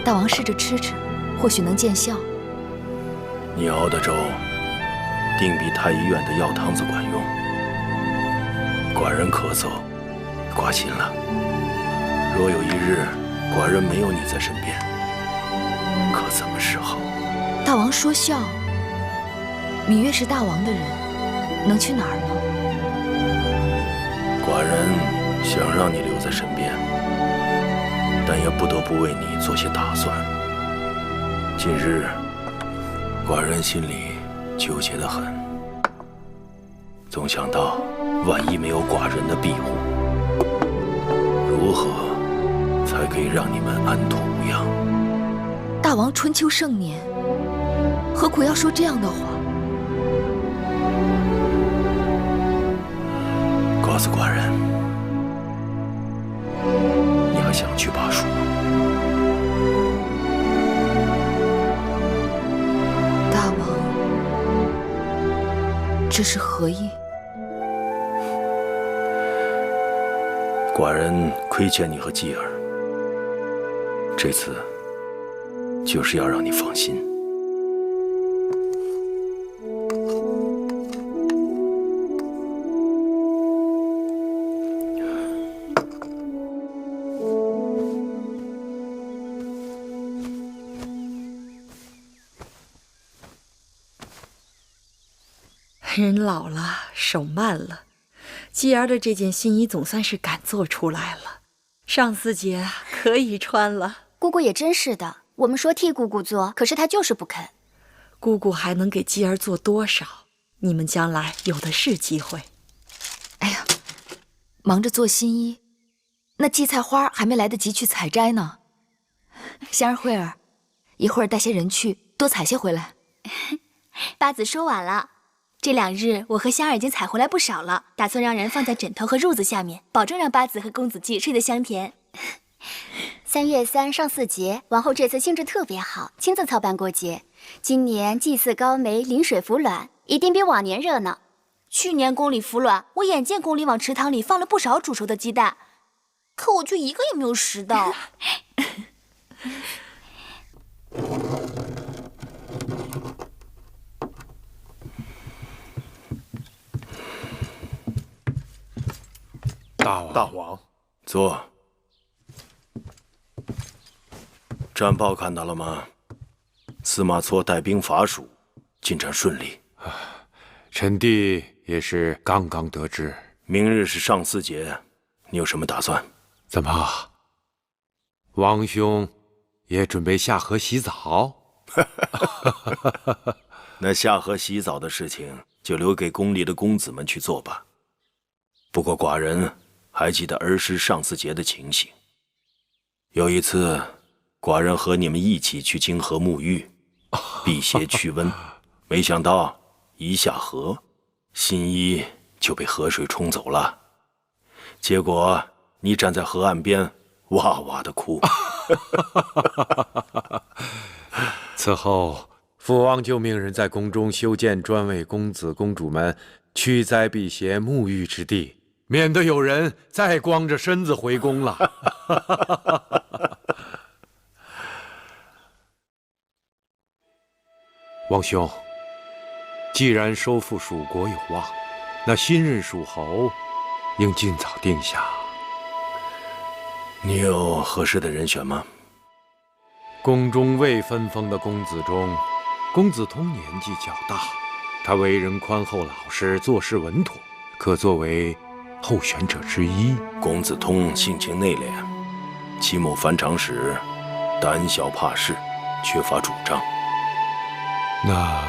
大王试着吃吃，或许能见效。你熬的粥，定比太医院的药汤子管用。寡人咳嗽，挂心了。若有一日，寡人没有你在身边，可怎么是好？大王说笑，芈月是大王的人，能去哪儿呢？寡人想让你留在身边，但也不得不为你做些打算。近日，寡人心里纠结得很，总想到万一没有寡人的庇护，如何才可以让你们安妥无恙？大王春秋盛年，何苦要说这样的话？告诉寡人，你还想去巴蜀吗？大王，这是何意？寡人亏欠你和继儿，这次就是要让你放心。人老了，手慢了，继儿的这件新衣总算是敢做出来了。上巳节可以穿了。姑姑也真是的，我们说替姑姑做，可是她就是不肯。姑姑还能给继儿做多少？你们将来有的是机会。哎呀，忙着做新衣，那荠菜花还没来得及去采摘呢。香儿、慧儿，一会儿带些人去，多采些回来。八子说晚了。这2日，我和香儿已经采回来不少了，打算让人放在枕头和褥子下面，保证让八子和公子季睡得香甜。3月3上巳节，王后这次兴致特别好，亲自操办过节。今年祭祀高梅，临水服卵，一定比往年热闹。去年宫里服卵，我眼见宫里往池塘里放了不少煮熟的鸡蛋，可我却一个也没有拾到。大王，坐。战报看到了吗？司马错带兵伐蜀，进展顺利。臣弟也是刚刚得知。明日是上巳节，你有什么打算？怎么，王兄也准备下河洗澡？那下河洗澡的事情就留给宫里的公子们去做吧。不过寡人还记得儿时上巳节的情形。有一次，寡人和你们一起去泾河沐浴，辟邪驱瘟，没想到一下河，新衣就被河水冲走了。结果你站在河岸边，哇哇地哭。此后，父王就命人在宫中修建专为公子公主们驱灾辟邪沐浴之地，免得有人再光着身子回宫了。王兄，既然收复蜀国有望，那新任蜀侯应尽早定下。你有合适的人选吗？宫中未分封的公子中，公子通年纪较大，他为人宽厚老实，做事稳妥，可作为候选者之一。公子通性情内敛，其母反常时胆小怕事，缺乏主张。那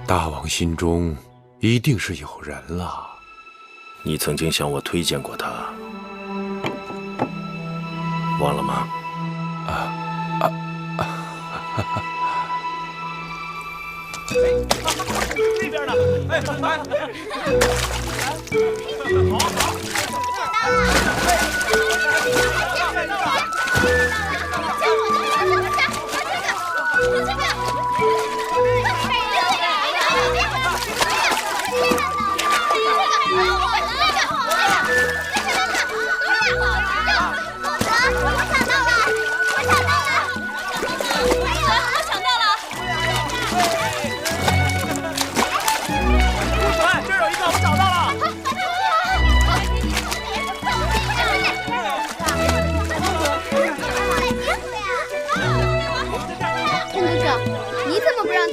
大王心中一定是有人了。你曾经向我推荐过他，忘了吗？这边呢？哎，好好。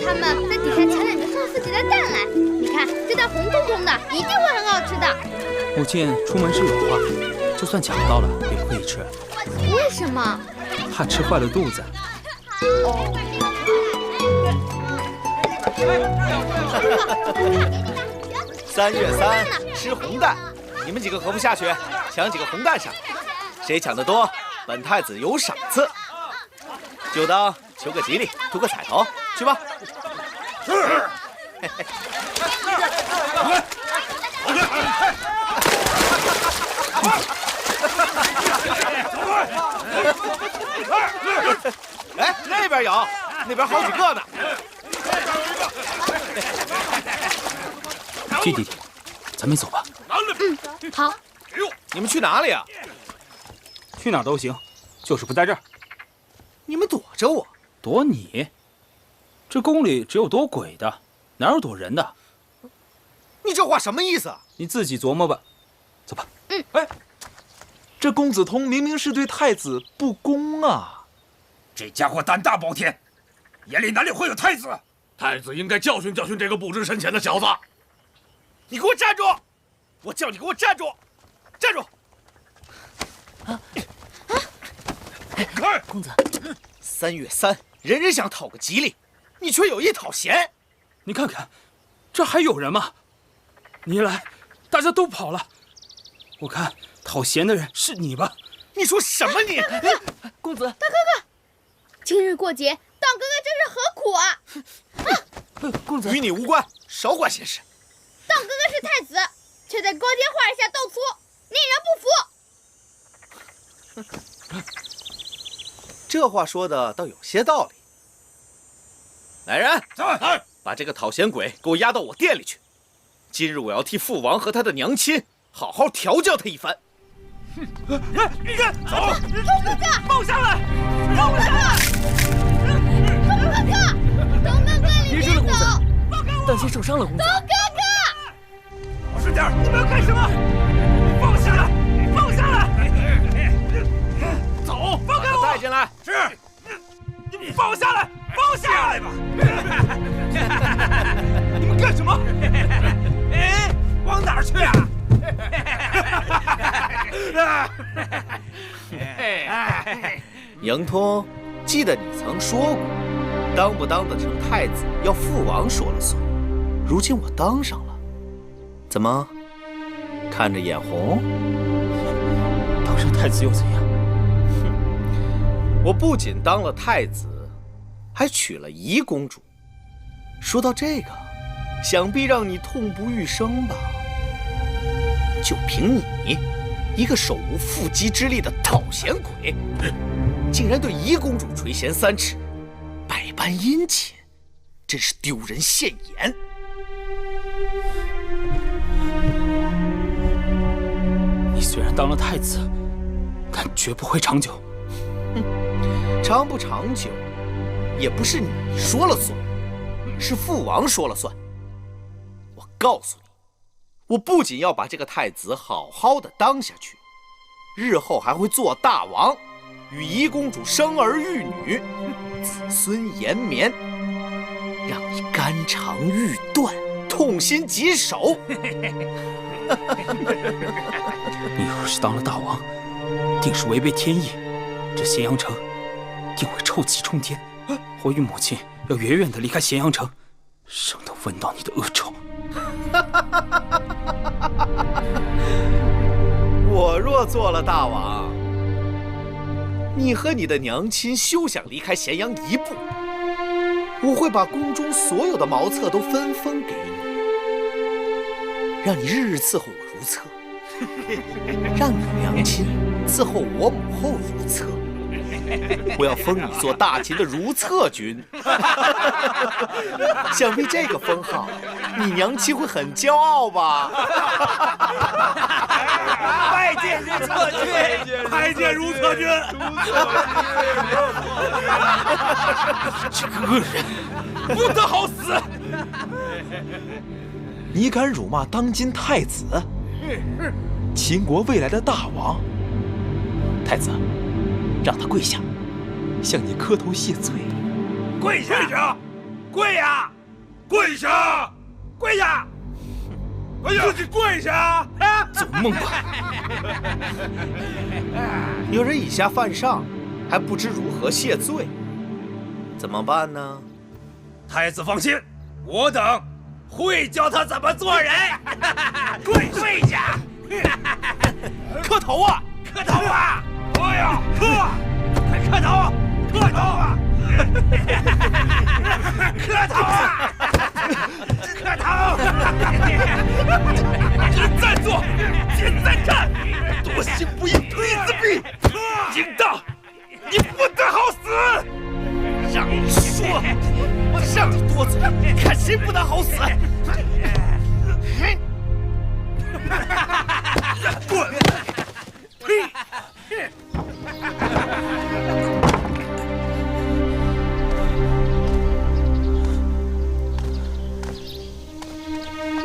他们在底下抢2个上巳节的蛋来，你看这蛋红彤彤的，一定会很好吃的。母亲出门是有话，就算抢到了也不可以吃。为什么？怕吃坏了肚子。3月3吃红蛋，你们几个合不下去，抢几个红蛋上，谁抢得多，本太子有赏赐。就当求个吉利，图个彩头，去吧。是。哎，那边有，那边好几个呢。去弟弟，咱们走吧。好。你们去哪里啊？去哪儿都行，就是不在这儿。你们躲着我？躲你？这宫里只有躲鬼的，哪有躲人的？你这话什么意思啊？你自己琢磨吧。走吧。哎，这公子通明明是对太子不恭啊！这家伙胆大包天，眼里哪里会有太子？太子应该教训教训这个不知深浅的小子。你给我站住！我叫你给我站住！站住！开！公子，3月3，人人想讨个吉利，你却有意讨嫌。你看看，这还有人吗？你一来，大家都跑了。我看讨嫌的人是你吧？你说什么你？公子，大哥哥，今日过节，当哥哥真是何苦啊！公子，与你无关，少管闲事。当哥哥是太子，却在光天化日下斗粗，令人不服。这话说的倒有些道理。来人，来，把这个讨嫌鬼给我押到我店里去。今日我要替父王和他的娘亲好好调教他一番。你看，走，哥哥，放下来，放下来！哥哥，东哥哥，你别走，当心受伤了，公子。东哥哥，老实点，你们要干什么？放下来，放下来！走，放开我！带进来。是，你放下来，放下来吧！你们干什么？哎，往哪儿去啊？莹通，记得你曾说过，当不当得成太子要父王说了算。如今我当上了，怎么看着眼红？当上太子又怎样？我不仅当了太子，还娶了宜公主。说到这个，想必让你痛不欲生吧？就凭你，一个手无缚鸡之力的讨嫌鬼，竟然对宜公主垂涎3尺，百般殷勤，真是丢人现眼。你虽然当了太子，但绝不会长久。长不长久，也不是你说了算，是父王说了算。我告诉你，我不仅要把这个太子好好的当下去，日后还会做大王，与宜公主生儿育女，子孙延绵，让你肝肠欲断，痛心疾首。你要是当了大王，定是违背天意，这咸阳城定会臭气冲天。我与母亲要远远地离开咸阳城，省得闻到你的恶臭。我若做了大王，你和你的娘亲休想离开咸阳一步。我会把宫中所有的茅厕都分封给你，让你日日伺候我如厕，让你娘亲伺候我母后如厕。我要封你做大秦的如厕君。想必这个封号，你娘亲会很骄傲吧？拜见如厕君，拜见如厕君。这个恶人，不得好死！你敢辱骂当今太子，秦国未来的大王？太子，让他跪下，向你磕头谢罪。跪下！跪呀！跪下！跪下！自己跪下！走梦吧！有人以下犯上，还不知如何谢罪，怎么办呢？太子放心，我等会教他怎么做人。跪下！磕头啊！磕头啊！哎呀，快磕头！磕头啊！磕头啊！磕头！再坐，现在站，多行不义推子壁，应当你不得好死！让你说，让你多嘴，看谁不得好死！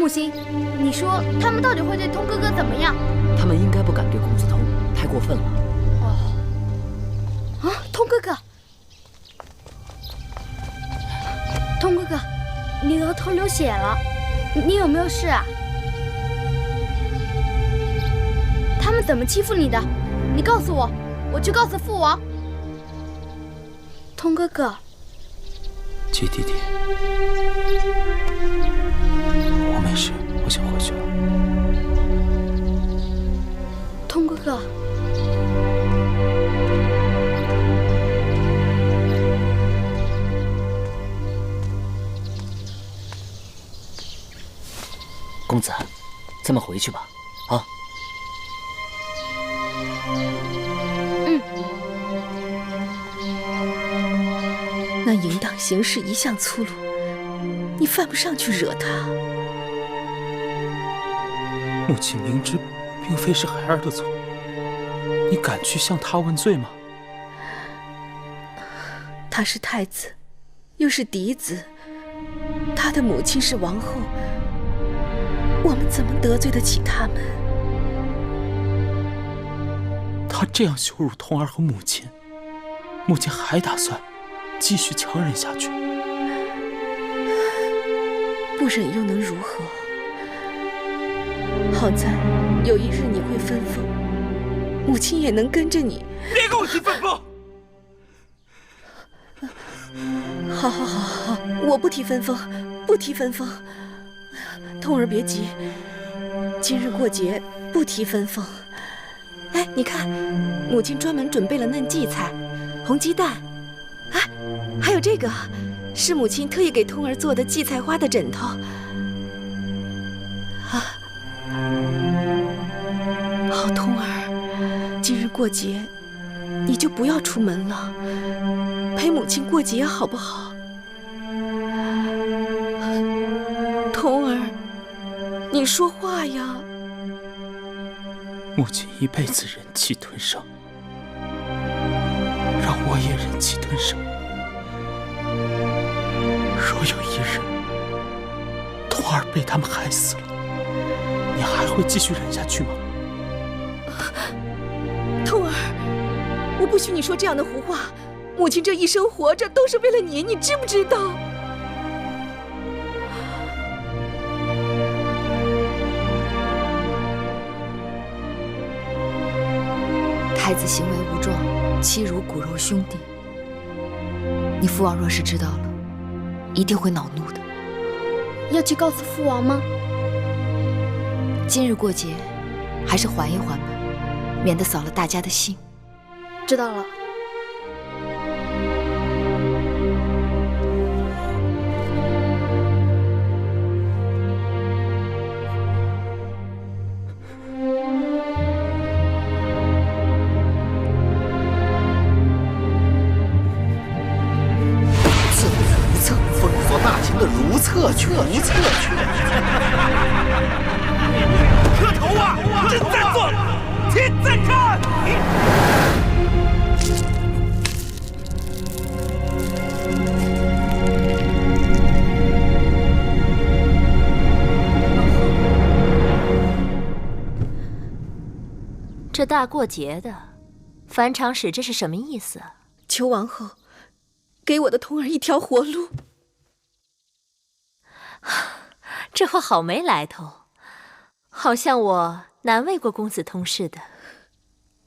木星，你说他们到底会对通哥哥怎么样？他们应该不敢对公子通，太过分了。啊，通哥哥，通哥哥，你额头流血了，你有没有事啊？他们怎么欺负你的？你告诉我，我去告诉父王。通哥哥，季弟弟，我没事，我想回去了。通哥哥，公子，咱们回去吧，啊？那淫荡行事一向粗鲁，你犯不上去惹他。母亲明知并非是孩儿的错，你敢去向他问罪吗？他是太子，又是嫡子，他的母亲是王后，我们怎么得罪得起他们？他这样羞辱童儿和母亲，母亲还打算继续强忍下去？不忍又能如何？好在有一日你会分封，母亲也能跟着你。别跟我提分封！好，我不提分封，不提分封。通儿别急，今日过节不提分封。哎，你看，母亲专门准备了嫩荠菜、红鸡蛋，哎，还有这个，是母亲特意给通儿做的荠菜花的枕头。好，通儿，今日过节，你就不要出门了，陪母亲过节好不好？通儿，你说话呀！母亲一辈子忍气吞声，让我也忍气吞声。若有一日，童儿被他们害死了，你还会继续忍下去吗？通儿，我不许你说这样的胡话。母亲这一生活着都是为了你，你知不知道？太子行为无状，欺辱骨肉兄弟。你父王若是知道了，一定会恼怒的。要去告诉父王吗？今日过节，还是缓一缓吧，免得扫了大家的兴。知道了。如厕去，如厕去！磕头啊！朕在做，天在看。这大过节的，樊长史这是什么意思？求王后给我的童儿一条活路。这话好没来头，好像我难为过公子通似的。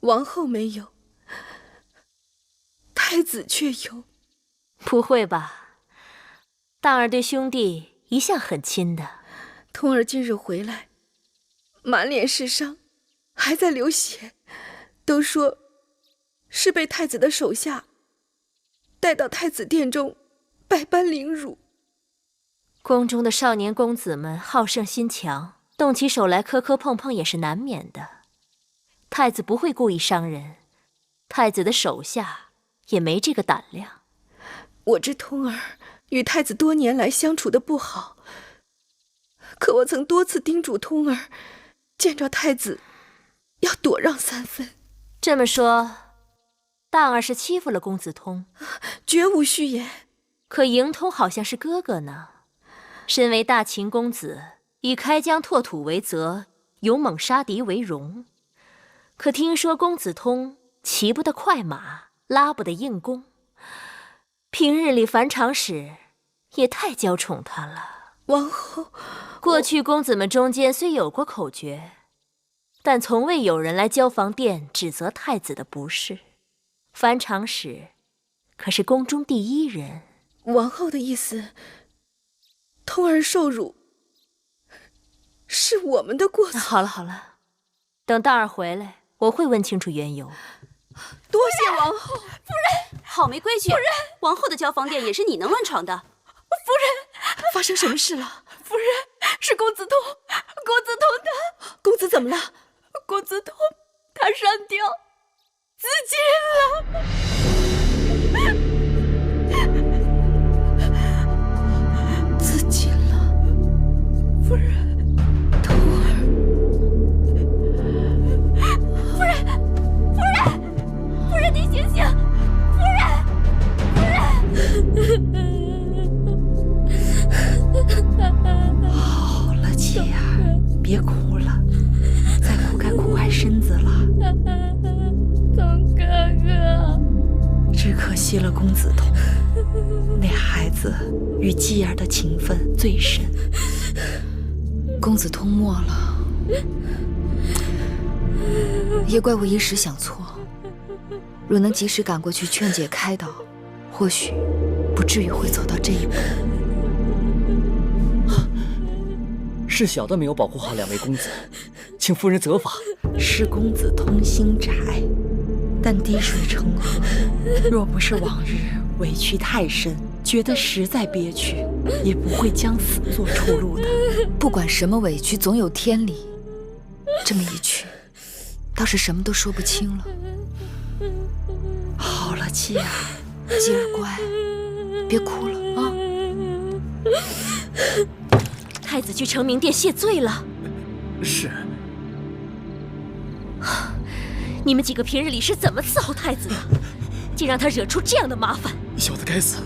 王后没有，太子却有。不会吧？大儿对兄弟一向很亲的。通儿今日回来，满脸是伤，还在流血，都说是被太子的手下带到太子殿中百般凌辱。宫中的少年公子们好胜心强，动起手来磕磕碰碰也是难免的。太子不会故意伤人，太子的手下也没这个胆量。我知通儿与太子多年来相处的不好，可我曾多次叮嘱通儿，见着太子要躲让3分。这么说，大儿是欺负了公子通？绝无虚言。可嬴通好像是哥哥呢。身为大秦公子，以开疆拓土为责，勇猛杀敌为荣。可听说公子通骑不得快马，拉不得硬弓，平日里樊长史也太娇宠他了。王后，过去公子们中间虽有过口诀，但从未有人来交房殿指责太子的不是。樊长史可是宫中第一人。王后的意思，通儿受辱是我们的过错。好了好了，等大儿回来，我会问清楚缘由。多谢王后。夫人，好没规矩！夫人，王后的交房殿也是你能乱闯的。夫人，发生什么事了？夫人，是公子通，公子通他……公子怎么了？公子通他上吊自尽了。自尽了，夫人，通儿。夫人，夫人，夫人，你醒醒！夫人，夫人。好了，琪儿，别哭了，再哭该哭坏身子了。通哥哥，只可惜了公子通，那孩子与继儿的情分最深。公子通没了，也怪我一时想错。若能及时赶过去劝解开导，或许不至于会走到这一步。是小的没有保护好两位公子，请夫人责罚。是公子通心窄，但滴水成河。若不是往日委屈太深，觉得实在憋屈，也不会将死做出路的。不管什么委屈，总有天理。这么一去，倒是什么都说不清了。好了，继儿，继儿乖，别哭了啊！太子去承明殿谢罪了。是。你们几个平日里是怎么伺候太子的？竟让他惹出这样的麻烦！小的该死。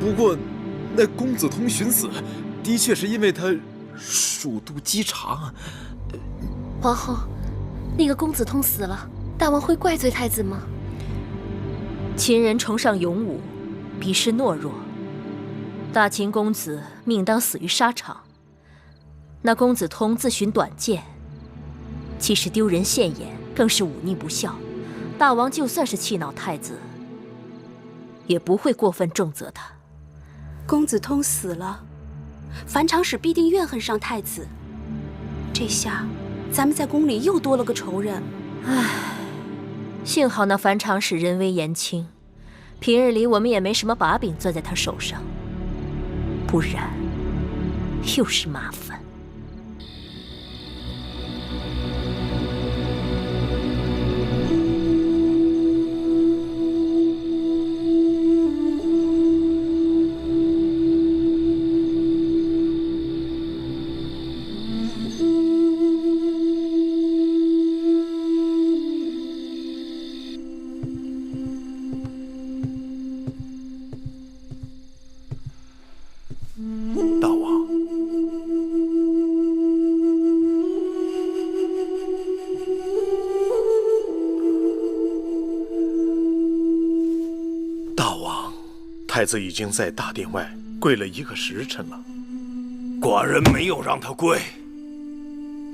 不过，那公子通寻死，的确是因为他鼠肚鸡肠。皇后，那个公子通死了，大王会怪罪太子吗？秦人崇尚勇武，鄙视懦弱。大秦公子命当死于沙场，那公子通自寻短见，既是丢人现眼，更是忤逆不孝。大王就算是气恼太子，也不会过分重责他。公子通死了，樊长史必定怨恨上太子。这下咱们在宫里又多了个仇人。唉，幸好那樊长史人微言轻，平日里我们也没什么把柄攥在他手上，不然又是麻烦。太子已经在大殿外跪了1个时辰了。寡人没有让他跪，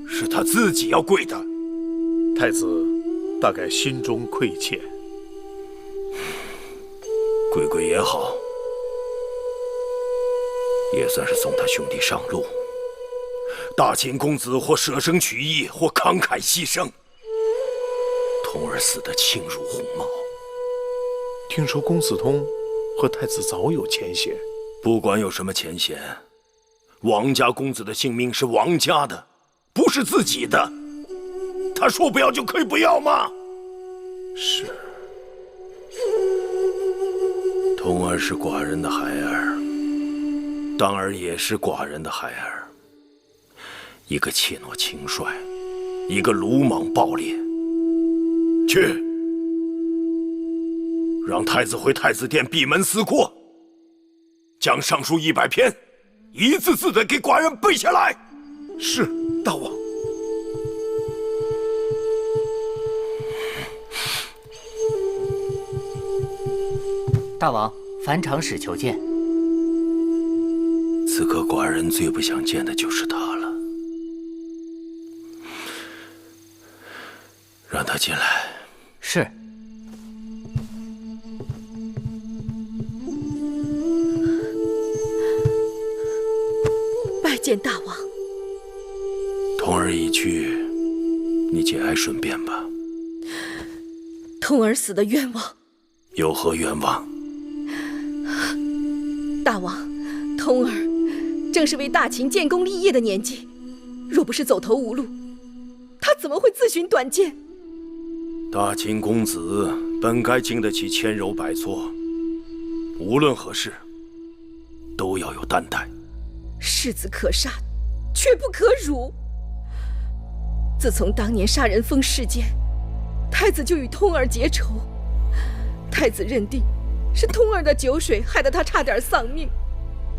是他自己要跪的。太子大概心中愧欠，跪跪也好，也算是送他兄弟上路。大秦公子或舍生取义，或慷慨牺牲，童儿死得轻如鸿毛。听说公子通和太子早有前嫌。不管有什么前嫌，王家公子的性命是王家的，不是自己的。他说不要就可以不要吗？是。童儿是寡人的孩儿，当儿也是寡人的孩儿。一个怯懦轻率，一个鲁莽暴烈。去，让太子回太子殿闭门思过，将上书100篇，一字字的给寡人背下来。是，大王。大王，樊长史求见。此刻寡人最不想见的就是他了。让他进来。是。拜见大王。童儿已去，你节哀顺变吧。童儿死的冤枉。有何冤枉？大王，童儿正是为大秦建功立业的年纪，若不是走投无路，他怎么会自寻短见？大秦公子本该经得起千柔百挫，无论何事都要有担待。士子可杀，却不可辱。自从当年杀人峰事件，太子就与通儿结仇。太子认定是通儿的酒水害得他差点丧命，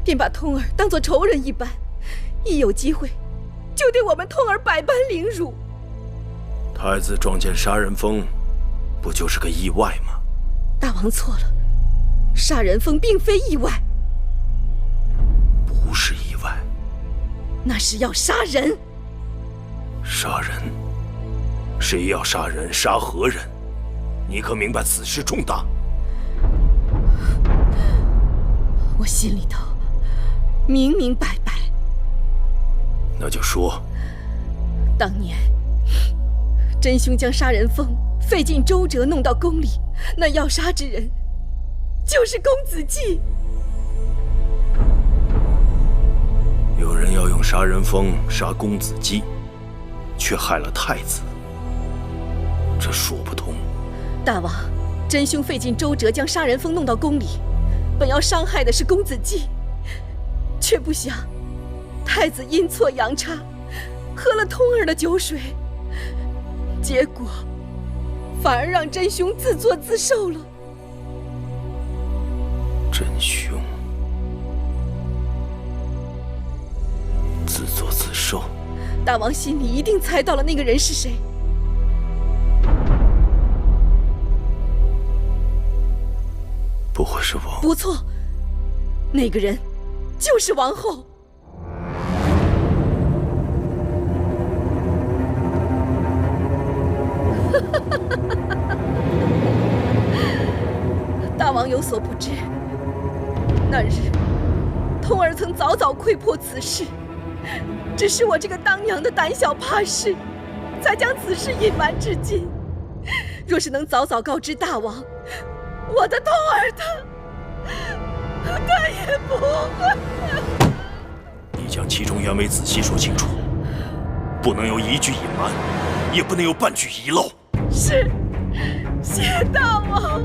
便把通儿当作仇人一般，一有机会就对我们通儿百般凌辱。太子撞见杀人峰，不就是个意外吗？大王错了，杀人峰并非意外。不是意外，那是要杀人。杀人？谁要杀人？杀何人？你可明白此事重大？我心里头明明白白。那就说。当年真凶将杀人峰费尽周折弄到宫里，那要杀之人就是公子季。有人要用杀人峰杀公子季，却害了太子，这说不通。大王，真凶费尽周折将杀人峰弄到宫里，本要伤害的是公子季，却不想太子阴错阳差，喝了通儿的酒水，结果反而让真凶自作自受了。真凶自作自受？大王心里一定猜到了那个人是谁。不会是王？不错，那个人就是王后。大王有所不知，那日通儿曾早早窥破此事，只是我这个当娘的胆小怕事，才将此事隐瞒至今。若是能早早告知大王，我的通儿他也不会。你将其中原委仔细说清楚，不能有一句隐瞒，也不能有半句遗漏。是，谢大王。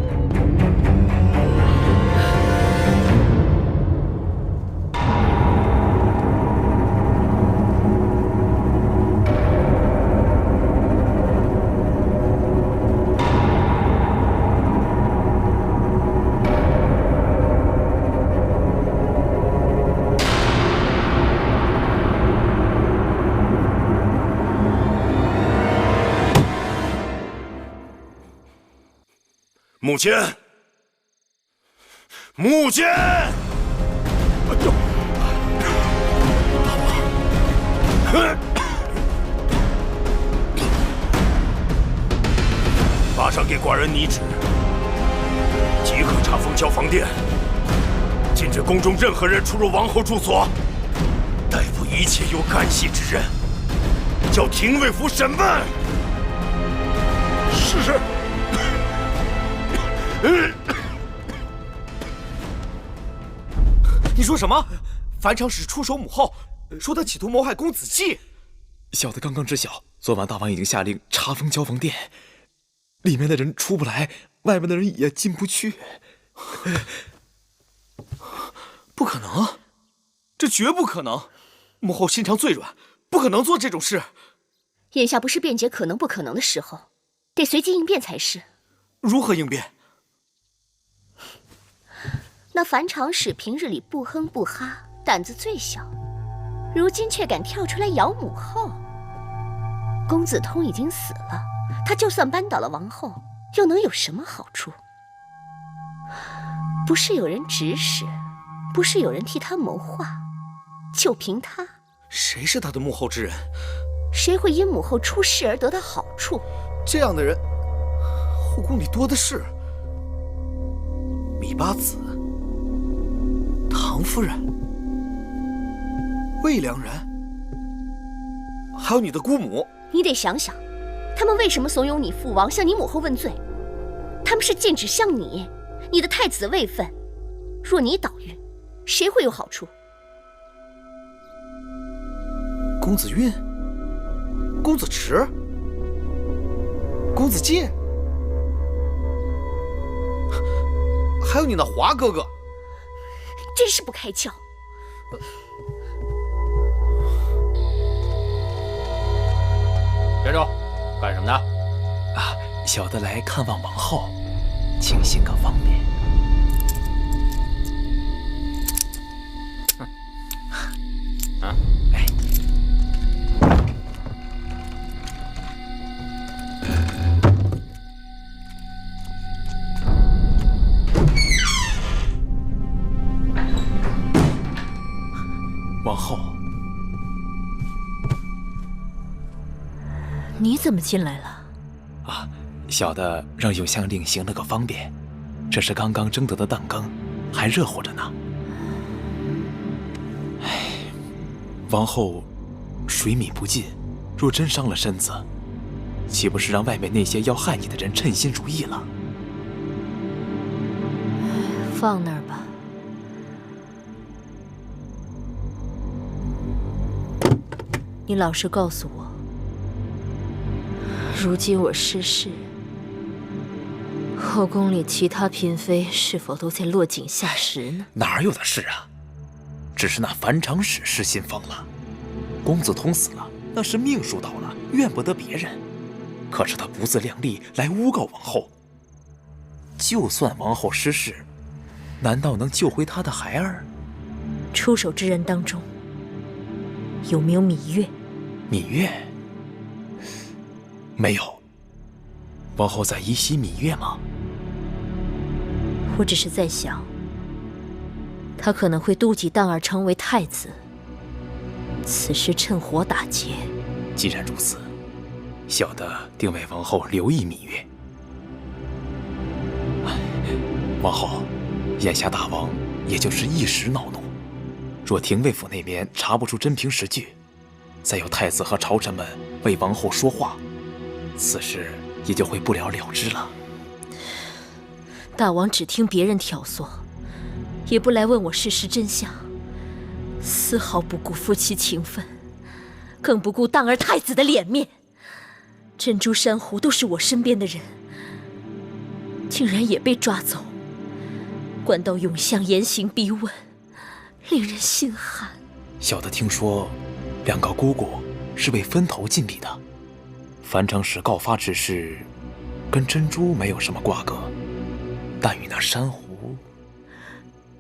母亲，母亲！哎呦！马上给寡人拟旨，即刻查封交房殿，禁止宫中任何人出入王后住所，逮捕一切有干系之人，叫廷尉府审问。是。你说什么？樊长史出手母后，说他企图谋害公子季。小的刚刚知晓，昨晚大王已经下令查封交房殿，里面的人出不来，外面的人也进不去。不可能，这绝不可能！母后心肠最软，不可能做这种事。眼下不是辩解可能不可能的时候，得随机应变才是。如何应变？那樊长史平日里不哼不哈，胆子最小，如今却敢跳出来咬母后。公子通已经死了，他就算扳倒了王后，又能有什么好处？不是有人指使，不是有人替他谋划，就凭他，谁是他的幕后之人？谁会因母后出事而得到好处？这样的人，后宫里多的是。芈八子、唐夫人、魏良人，还有你的姑母。你得想想，他们为什么怂恿你父王向你母后问罪？他们是禁止向你，你的太子位分。若你倒运，谁会有好处？公子运、公子迟、公子介，还有你那华哥哥，真是不开窍。站住！干什么呢？啊，小的来看望王后，请行个方便。啊，哎，王后。你怎么进来了？啊，小的让永相令行了个方便，这是刚刚蒸得的蛋羹，还热乎着呢。唉，王后水米不进，若真伤了身子，岂不是让外面那些要害你的人称心如意了？放那儿吧。你老实告诉我，如今我失势，后宫里其他嫔妃是否都在落井下石呢？哪有的事啊！只是那樊长史失心疯了，公子通死了，那是命数到了，怨不得别人。可是他不自量力来诬告王后，就算王后失势，难道能救回他的孩儿？出手之人当中，有没有芈月？芈月？没有。王后在依稀芈月吗？我只是在想，他可能会妒忌荡儿成为太子，此时趁火打劫。既然如此，小的定为王后留意芈月。王后，眼下大王也就是一时恼怒，若廷尉府那边查不出真凭实据，再有太子和朝臣们为王后说话，此事也就会不了了之了。大王只听别人挑唆，也不来问我事实真相，丝毫不顾夫妻情分，更不顾荡儿太子的脸面。珍珠珊瑚都是我身边的人，竟然也被抓走，关到永相严刑逼问，令人心寒。小的听说，两个姑姑是被分头禁闭的。樊长史告发之事，跟珍珠没有什么瓜葛，但与那珊瑚……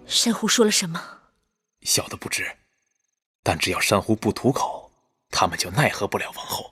珊瑚说了什么？小的不知，但只要珊瑚不吐口，他们就奈何不了王后。